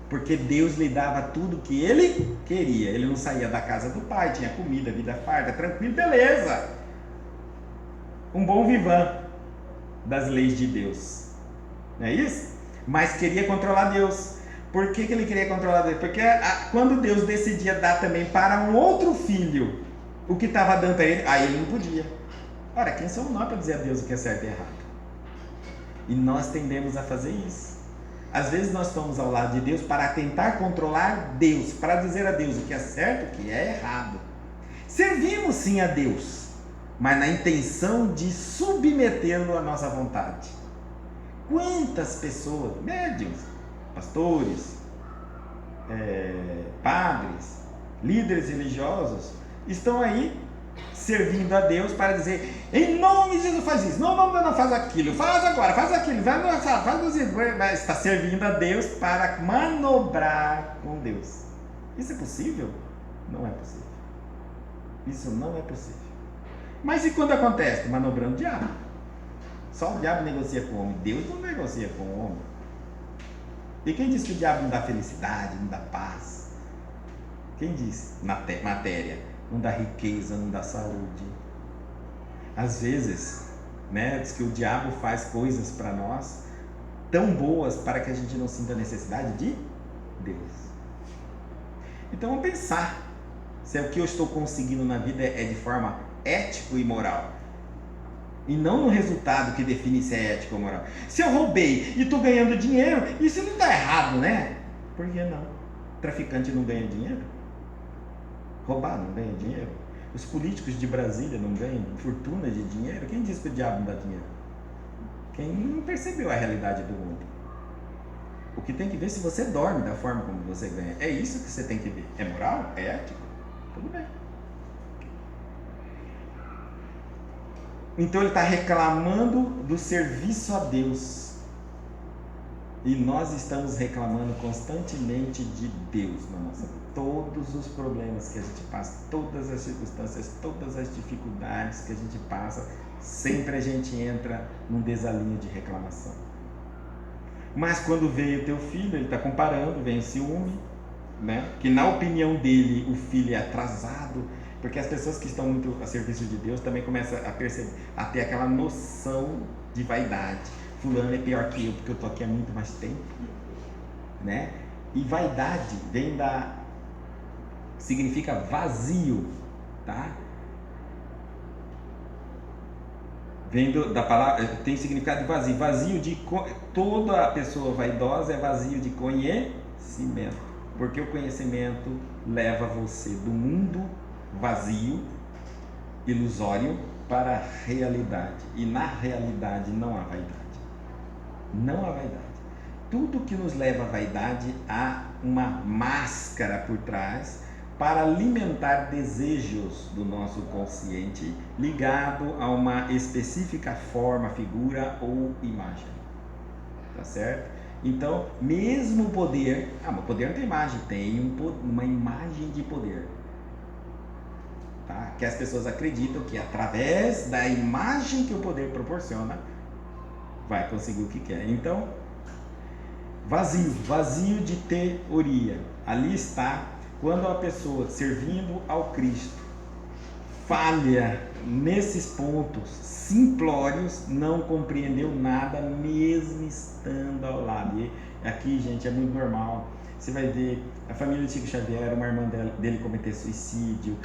porque Deus lhe dava tudo que ele queria. Ele não saía da casa do pai, tinha comida, vida farta, tranquilo, beleza. Um bom vivan das leis de Deus. Não é isso? Mas queria controlar Deus. Por que ele queria controlar Deus? Porque quando Deus decidia dar também para um outro filho o que estava dando para ele, aí ele não podia. Ora, quem somos nós para dizer a Deus o que é certo e errado? E nós tendemos a fazer isso. Às vezes nós estamos ao lado de Deus para tentar controlar Deus, para dizer a Deus o que é certo e o que é errado. Servimos sim a Deus, mas na intenção de submetê-lo à nossa vontade. Quantas pessoas, médiuns, pastores, padres, líderes religiosos, estão aí servindo a Deus para dizer: em nome de Jesus faz isso, não faz aquilo, faz agora, faz aquilo, está servindo a Deus para manobrar com Deus. Isso é possível? Não é possível. Isso não é possível. Mas e quando acontece? Manobrando o diabo. Só o diabo negocia com o homem, Deus não negocia com o homem. E quem diz que o diabo não dá felicidade, não dá paz? Quem diz? Matéria. Não dá riqueza, não dá saúde. Às vezes, né, diz que o diabo faz coisas para nós tão boas para que a gente não sinta a necessidade de Deus. Então vamos pensar se o que eu estou conseguindo na vida é de forma ético e moral, e não no resultado que define se é ético ou moral. Se eu roubei e estou ganhando dinheiro, isso não está errado, né? Por que não? Traficante não ganha dinheiro? Roubar não ganha dinheiro? Os políticos de Brasília não ganham fortuna de dinheiro? Quem diz que o diabo não dá dinheiro? Quem não percebeu a realidade do mundo. O que tem que ver é se você dorme da forma como você ganha. É isso que você tem que ver. É moral? É ético? Tudo bem. Então ele está reclamando do serviço a Deus. E nós estamos reclamando constantemente de Deus na nossa vida. Todos os problemas que a gente passa, todas as circunstâncias, todas as dificuldades que a gente passa, sempre a gente entra num desalinho de reclamação. Mas quando veio o teu filho, ele está comparando, vem o ciúme, né? Que na opinião dele o filho é atrasado, porque as pessoas que estão muito a serviço de Deus também começam a perceber, a ter aquela noção de vaidade. Fulano é pior que eu, porque eu estou aqui há muito mais tempo, né? E vaidade vem significa vazio, tá? Vem da palavra, tem significado de vazio. Vazio de toda pessoa vaidosa é vazio de conhecimento, porque o conhecimento leva você do mundo vazio, ilusório, para a realidade. E na realidade não há vaidade. Não há vaidade. Tudo que nos leva à vaidade há uma máscara por trás para alimentar desejos do nosso consciente ligado a uma específica forma, figura ou imagem. Tá certo? Então, mesmo o poder, mas o poder não tem imagem, tem uma imagem de poder. Tá? Que as pessoas acreditam que através da imagem que o poder proporciona, vai conseguir o que quer. Então, vazio de teoria. Ali está quando a pessoa servindo ao Cristo falha nesses pontos simplórios, não compreendeu nada, mesmo estando ao lado. E aqui, gente, é muito normal. Você vai ver a família de Chico Xavier, uma irmã dele cometeu suicídio,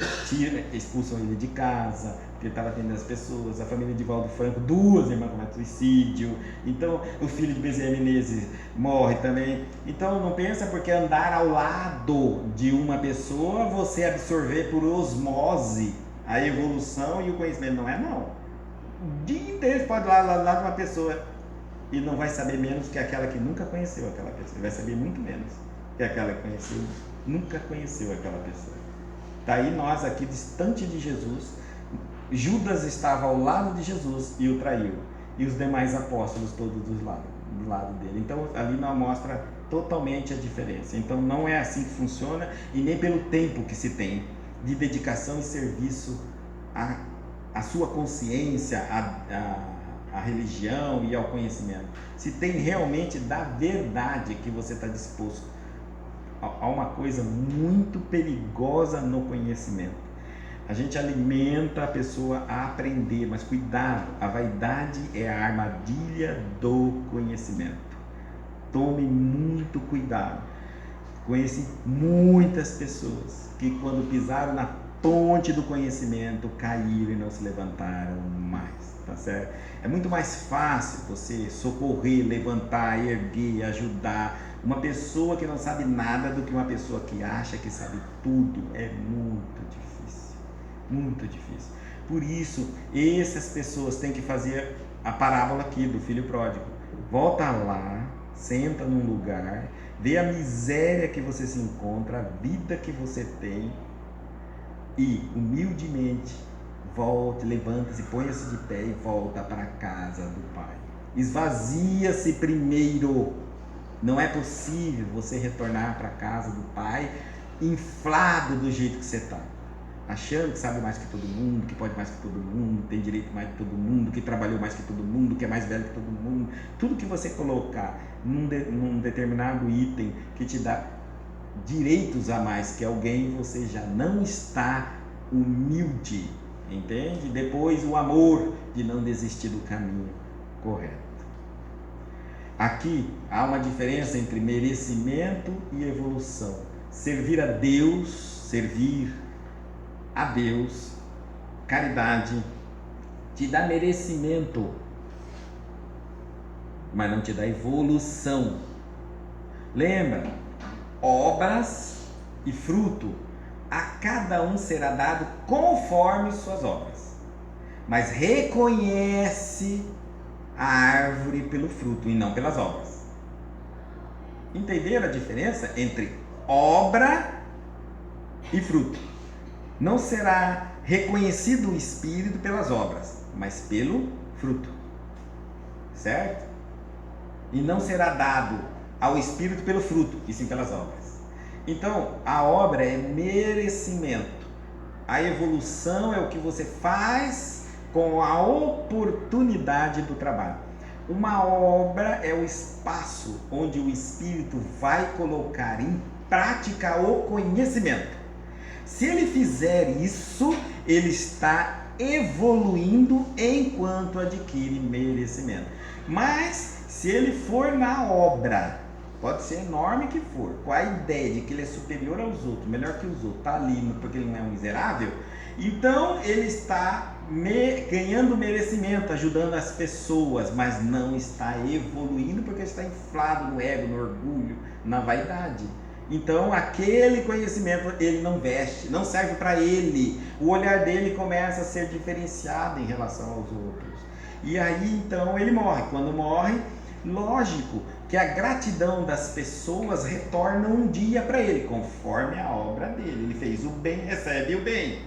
expulsam ele de casa, porque ele estava atendendo as pessoas. A família de Valdo Franco, 2 irmãs cometem suicídio. Então, o filho de Bezerra Menezes morre também. Então, não pensa porque andar ao lado de uma pessoa, você absorver por osmose a evolução e o conhecimento. Não é, não. O dia inteiro pode ir lá de uma pessoa e não vai saber menos que aquela que nunca conheceu aquela pessoa. Ele vai saber muito menos que aquela que conheceu, nunca conheceu aquela pessoa. Está aí nós aqui distante de Jesus. Judas estava ao lado de Jesus e o traiu. E os demais apóstolos todos do lado dele. Então ali não mostra totalmente a diferença. Então não é assim que funciona e nem pelo tempo que se tem de dedicação e serviço à sua consciência, à religião e ao conhecimento. Se tem realmente da verdade que você está disposto a uma coisa muito perigosa no conhecimento. A gente alimenta a pessoa a aprender, mas cuidado, a vaidade é a armadilha do conhecimento. Tome muito cuidado. Conheci muitas pessoas que quando pisaram na ponte do conhecimento caíram e não se levantaram mais, tá certo? É muito mais fácil você socorrer, levantar, erguer, ajudar uma pessoa que não sabe nada do que uma pessoa que acha que sabe tudo. É muito difícil, muito difícil. Por isso, essas pessoas têm que fazer a parábola aqui do filho pródigo. Volta lá, senta num lugar, vê a miséria que você se encontra, a vida que você tem e humildemente volte, levanta-se, ponha-se de pé e volta para a casa do Pai. Esvazia-se primeiro. Não é possível você retornar para a casa do Pai inflado do jeito que você está, achando que sabe mais que todo mundo, que pode mais que todo mundo, tem direito mais que todo mundo, que trabalhou mais que todo mundo, que é mais velho que todo mundo. Tudo que você colocar num determinado item que te dá direitos a mais que alguém, você já não está humilde, entende? Depois o amor de não desistir do caminho correto. Aqui há uma diferença entre merecimento e evolução. Servir a Deus, caridade, te dá merecimento, mas não te dá evolução. Lembra? Obras e fruto, a cada um será dado conforme suas obras, mas reconhece a árvore pelo fruto e não pelas obras. Entenderam a diferença entre obra e fruto? Não será reconhecido o Espírito pelas obras, mas pelo fruto. Certo? e não será dado ao Espírito pelo fruto, e sim pelas obras. Então, a obra é merecimento. A evolução é o que você faz com a oportunidade do trabalho. Uma obra é o espaço onde o Espírito vai colocar em prática o conhecimento. Se ele fizer isso, ele está evoluindo enquanto adquire merecimento. Mas se ele for na obra, pode ser enorme que for, com a ideia de que ele é superior aos outros, melhor que os outros, está ali porque ele não é um miserável, então ele está ganhando merecimento, ajudando as pessoas, mas não está evoluindo porque está inflado no ego, no orgulho, na vaidade. Então aquele conhecimento ele não veste, não serve para ele, o olhar dele começa a ser diferenciado em relação aos outros, e aí então ele morre. Quando morre, lógico que a gratidão das pessoas retorna um dia para ele, conforme a obra dele. Ele fez o bem, recebe o bem.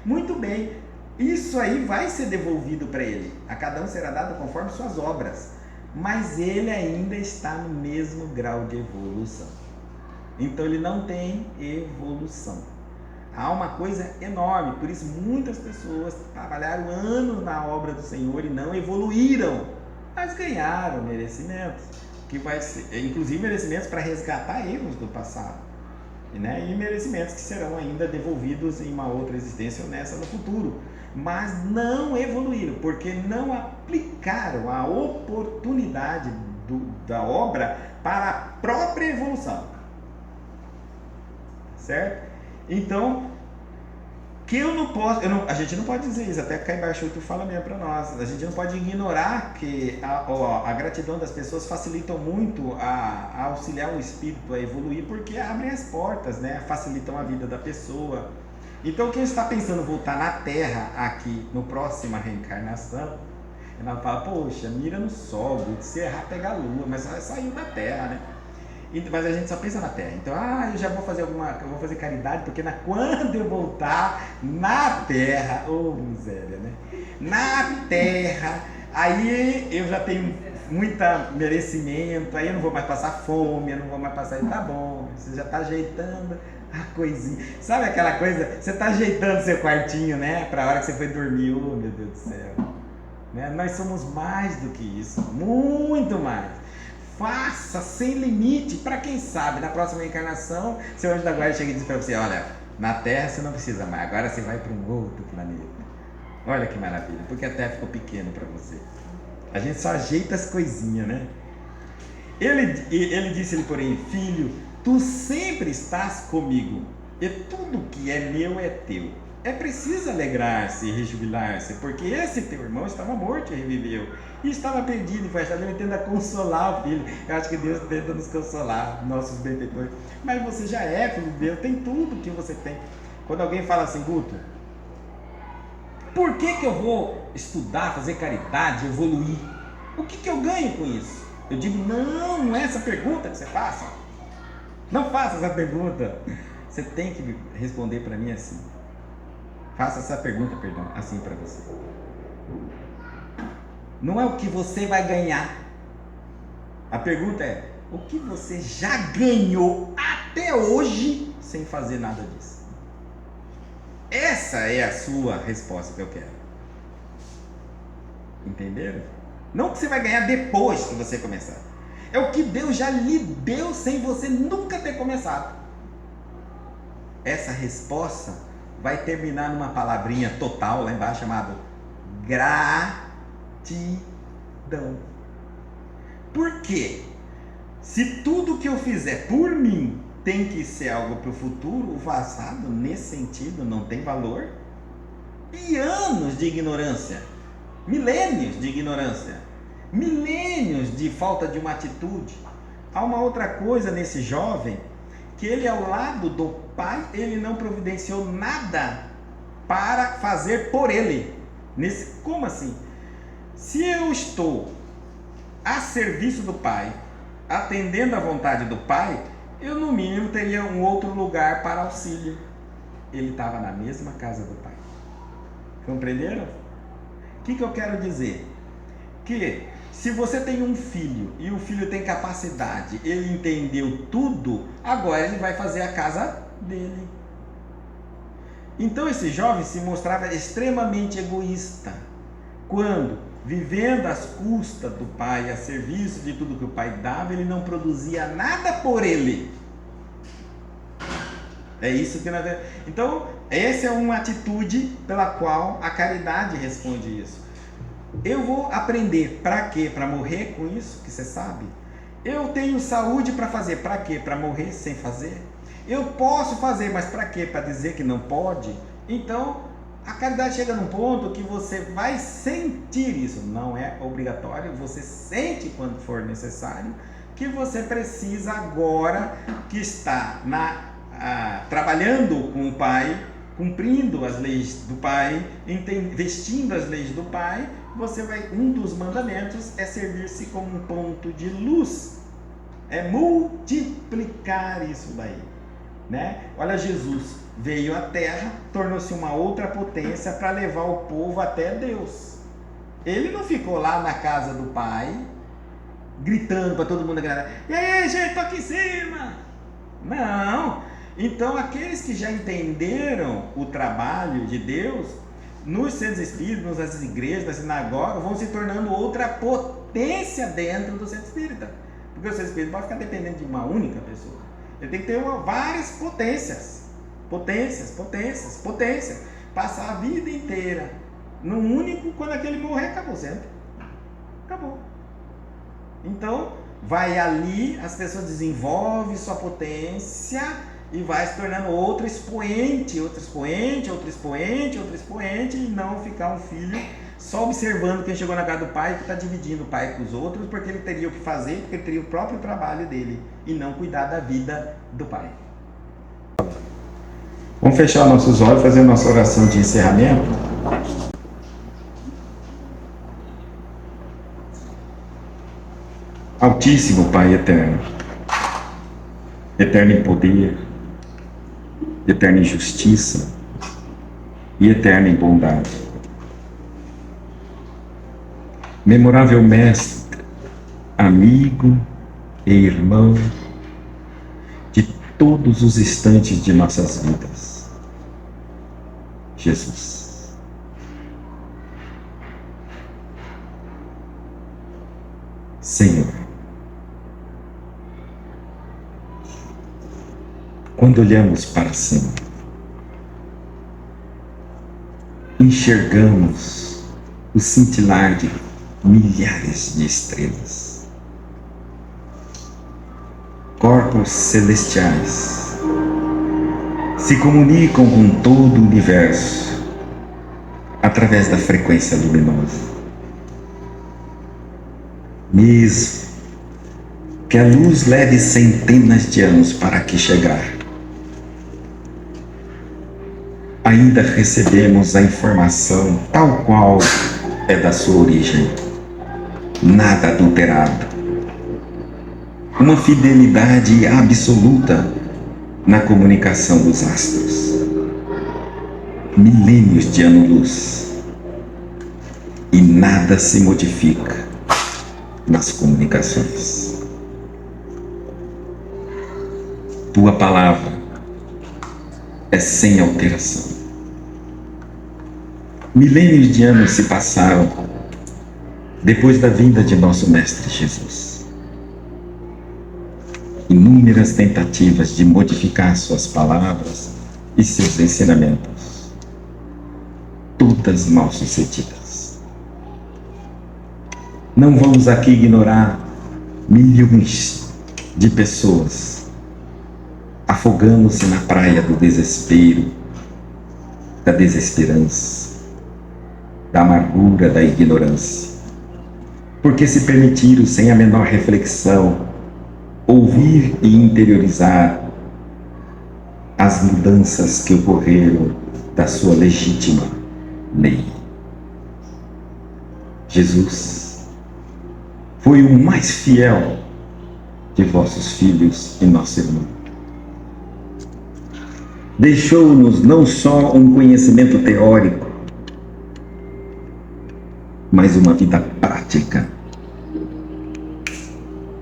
Muito bem, isso aí vai ser devolvido para ele. A cada um será dado conforme suas obras, mas ele ainda está no mesmo grau de evolução. Então ele não tem evolução. Há uma coisa enorme, por isso muitas pessoas trabalharam anos na obra do Senhor e não evoluíram, mas ganharam merecimentos, que vai ser, inclusive merecimentos para resgatar erros do passado, né? E merecimentos que serão ainda devolvidos em uma outra existência ou nessa no futuro, mas não evoluíram, porque não aplicaram a oportunidade da obra para a própria evolução, certo? Então, que eu não posso, a gente não pode dizer isso, até que Caibar Schutter fala mesmo para nós, a gente não pode ignorar que a gratidão das pessoas facilitam muito a auxiliar o espírito a evoluir, porque abrem as portas, né? Facilitam a vida da pessoa. Então quem está pensando voltar na Terra aqui, no próxima reencarnação, ela fala, poxa, mira no Sol, se errar pega a Lua, mas ela saiu da Terra, né? Mas a gente só pensa na Terra. Então, eu já vou fazer eu vou fazer caridade, porque quando eu voltar na Terra, miséria, né? Na Terra, aí eu já tenho muito merecimento, aí eu não vou mais passar fome, eu não vou mais passar, tá bom, você já está ajeitando a coisinha. Sabe aquela coisa, você está ajeitando seu quartinho, né? Para a hora que você foi dormir, meu Deus do céu. Né? Nós somos mais do que isso, muito mais. Faça sem limite, para quem sabe, na próxima reencarnação, seu anjo da guarda chega e diz para você, olha, na Terra você não precisa mais, agora você vai para um outro planeta. Olha que maravilha, porque a Terra ficou pequena para você. A gente só ajeita as coisinhas, né? Ele disse-lhe, porém, filho, tu sempre estás comigo, e tudo que é meu é teu. É preciso alegrar-se e rejubilar-se, porque esse teu irmão estava morto e reviveu, e estava perdido e foi achado. Ele tenta consolar o filho. Eu acho que Deus tenta nos consolar, nossos benfeitores. Mas você já é filho de Deus, tem tudo que você tem. Quando alguém fala assim, Guto, por que eu vou estudar, fazer caridade, evoluir? O que eu ganho com isso? Eu digo, não é essa pergunta que você faça. Não faça essa pergunta. Você tem que responder para mim assim. Faça essa pergunta, assim para você. Não é o que você vai ganhar. A pergunta é, o que você já ganhou até hoje sem fazer nada disso? Essa é a sua resposta que eu quero. Entenderam? Não o que você vai ganhar depois que você começar. É o que Deus já lhe deu sem você nunca ter começado. Essa resposta vai terminar numa palavrinha total lá embaixo chamada gratidão. Por quê? Se tudo que eu fizer por mim tem que ser algo para o futuro, o passado nesse sentido não tem valor. E anos de ignorância, milênios de ignorância, milênios de falta de uma atitude. Há uma outra coisa nesse jovem, que ele ao lado do pai, ele não providenciou nada para fazer por ele. Como assim? Se eu estou a serviço do pai, atendendo à vontade do pai, eu no mínimo teria um outro lugar para auxílio. Ele estava na mesma casa do pai. Compreenderam? O que eu quero dizer? Que Se você tem um filho e o filho tem capacidade, ele entendeu tudo, agora ele vai fazer a casa dele. Então esse jovem se mostrava extremamente egoísta quando, vivendo às custas do pai, a serviço de tudo que o pai dava, ele não produzia nada por ele. É isso que nós... Então, essa é uma atitude pela qual a caridade responde isso. Eu vou aprender para quê? Para morrer com isso, que você sabe? Eu tenho saúde para fazer, para quê? Para morrer sem fazer? Eu posso fazer, mas para quê? Para dizer que não pode? Então, a caridade chega num ponto que você vai sentir isso. Não é obrigatório, você sente quando for necessário, que você precisa agora, que está trabalhando com o Pai, cumprindo as leis do Pai, vestindo as leis do Pai, um dos mandamentos é servir-se como um ponto de luz, é multiplicar isso daí, né? Olha, Jesus veio à Terra, tornou-se uma outra potência para levar o povo até Deus. Ele não ficou lá na casa do Pai, gritando para todo mundo agradar, e aí gente, tô aqui em cima. Não. Então aqueles que já entenderam o trabalho de Deus, nos centros espíritas, nas igrejas, nas sinagogas, vão se tornando outra potência dentro do centro espírita. Porque o centro espírita pode ficar dependendo de uma única pessoa. Ele tem que ter várias potências. Passar a vida inteira no único, quando aquele morrer, acabou sempre. Acabou. Então, vai ali, as pessoas desenvolvem sua potência e vai se tornando outro expoente, e não ficar um filho só observando quem chegou na casa do pai, que está dividindo o pai com os outros, porque ele teria o que fazer, porque ele teria o próprio trabalho dele, e não cuidar da vida do pai. Vamos fechar nossos olhos e fazer a nossa oração de encerramento. Altíssimo Pai eterno, eterno em poder, eterno em justiça e eterno em bondade. Memorável Mestre, amigo e irmão de todos os instantes de nossas vidas, Jesus. Senhor, quando olhamos para cima, enxergamos o cintilar de milhares de estrelas, corpos celestiais se comunicam com todo o universo através da frequência luminosa. Mesmo que a luz leve centenas de anos para aqui chegar, ainda recebemos a informação tal qual é da sua origem, nada adulterado, uma fidelidade absoluta na comunicação dos astros, milênios de ano-luz, e nada se modifica nas comunicações. Tua palavra é sem alteração. Milênios de anos se passaram depois da vinda de nosso Mestre Jesus. Inúmeras tentativas de modificar suas palavras e seus ensinamentos, todas mal sucedidas. Não vamos aqui ignorar milhões de pessoas afogando-se na praia do desespero, da desesperança, da amargura, da ignorância, porque se permitiram, sem a menor reflexão, ouvir e interiorizar as mudanças que ocorreram da sua legítima lei. Jesus foi o mais fiel de vossos filhos e nosso irmão. Deixou-nos não só um conhecimento teórico, mas uma vida prática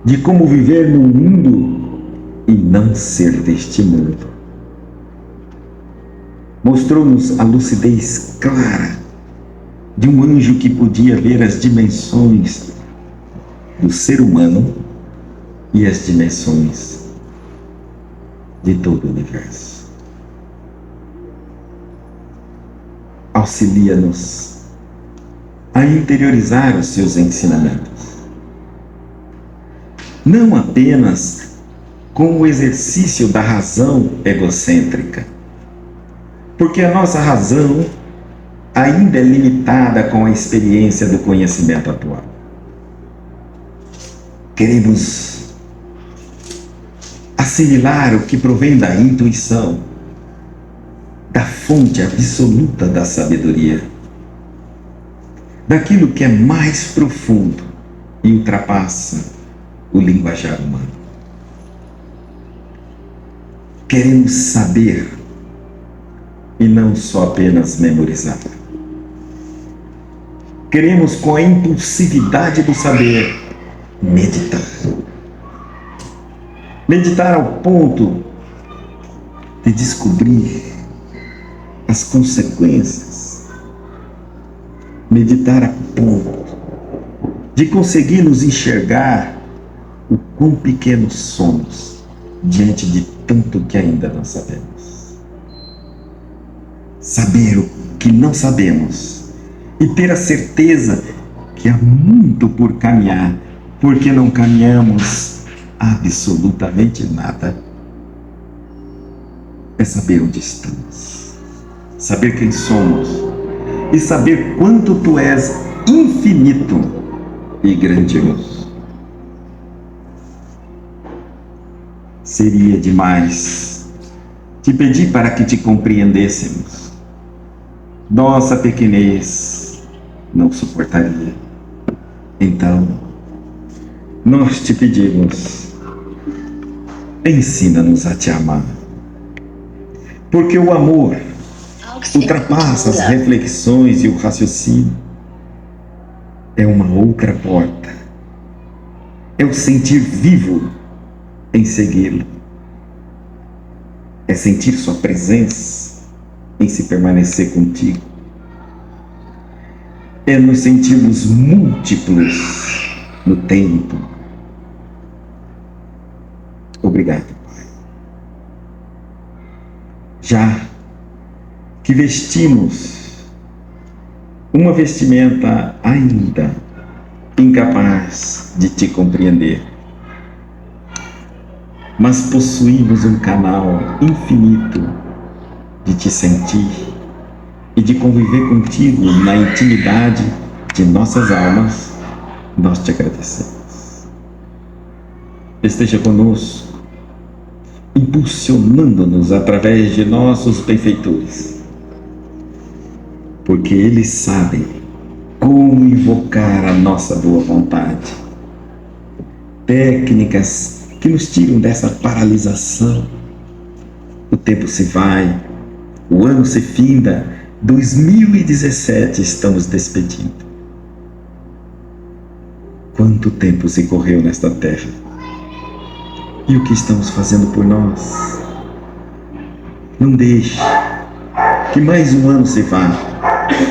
de como viver no mundo e não ser deste mundo. Mostrou-nos a lucidez clara de um anjo que podia ver as dimensões do ser humano e as dimensões de todo o universo. Auxilia-nos a interiorizar os seus ensinamentos, não apenas com o exercício da razão egocêntrica, porque a nossa razão ainda é limitada com a experiência do conhecimento atual. Queremos assimilar o que provém da intuição, da fonte absoluta da sabedoria, daquilo que é mais profundo e ultrapassa o linguajar humano. Queremos saber e não só apenas memorizar. Queremos, com a impulsividade do saber, meditar. Meditar ao ponto de descobrir as consequências. Meditar a ponto de conseguir nos enxergar o quão pequenos somos diante de tanto que ainda não sabemos. Saber o que não sabemos e ter a certeza que há muito por caminhar, porque não caminhamos absolutamente nada. É saber onde estamos, saber quem somos e saber quanto tu és infinito e grandioso. Seria demais te pedir para que te compreendêssemos. Nossa pequenez não suportaria. Então, nós te pedimos, ensina-nos a te amar. Porque o amor ultrapassa as reflexões e o raciocínio. É uma outra porta. É o sentir vivo em segui-lo. É sentir sua presença em se permanecer contigo. É nos sentirmos múltiplos no tempo. Obrigado, Pai. Já que vestimos uma vestimenta ainda incapaz de te compreender, mas possuímos um canal infinito de te sentir e de conviver contigo na intimidade de nossas almas, nós te agradecemos. Esteja conosco, impulsionando-nos através de nossos benfeitores, porque eles sabem como invocar a nossa boa vontade. Técnicas que nos tiram dessa paralisação. O tempo se vai, o ano se finda, 2017 estamos despedindo. Quanto tempo se correu nesta terra? E o que estamos fazendo por nós? Não deixe que mais um ano se vá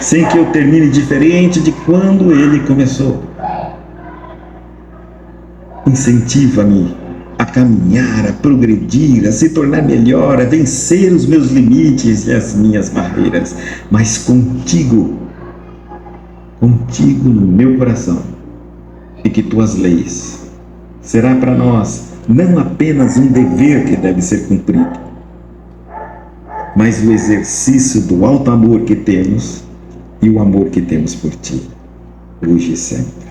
sem que eu termine diferente de quando ele começou. Incentiva-me a caminhar, a progredir, a se tornar melhor, a vencer os meus limites e as minhas barreiras, mas contigo no meu coração, e que tuas leis será para nós não apenas um dever que deve ser cumprido, mas o exercício do alto amor que temos e o amor que temos por ti, hoje e sempre.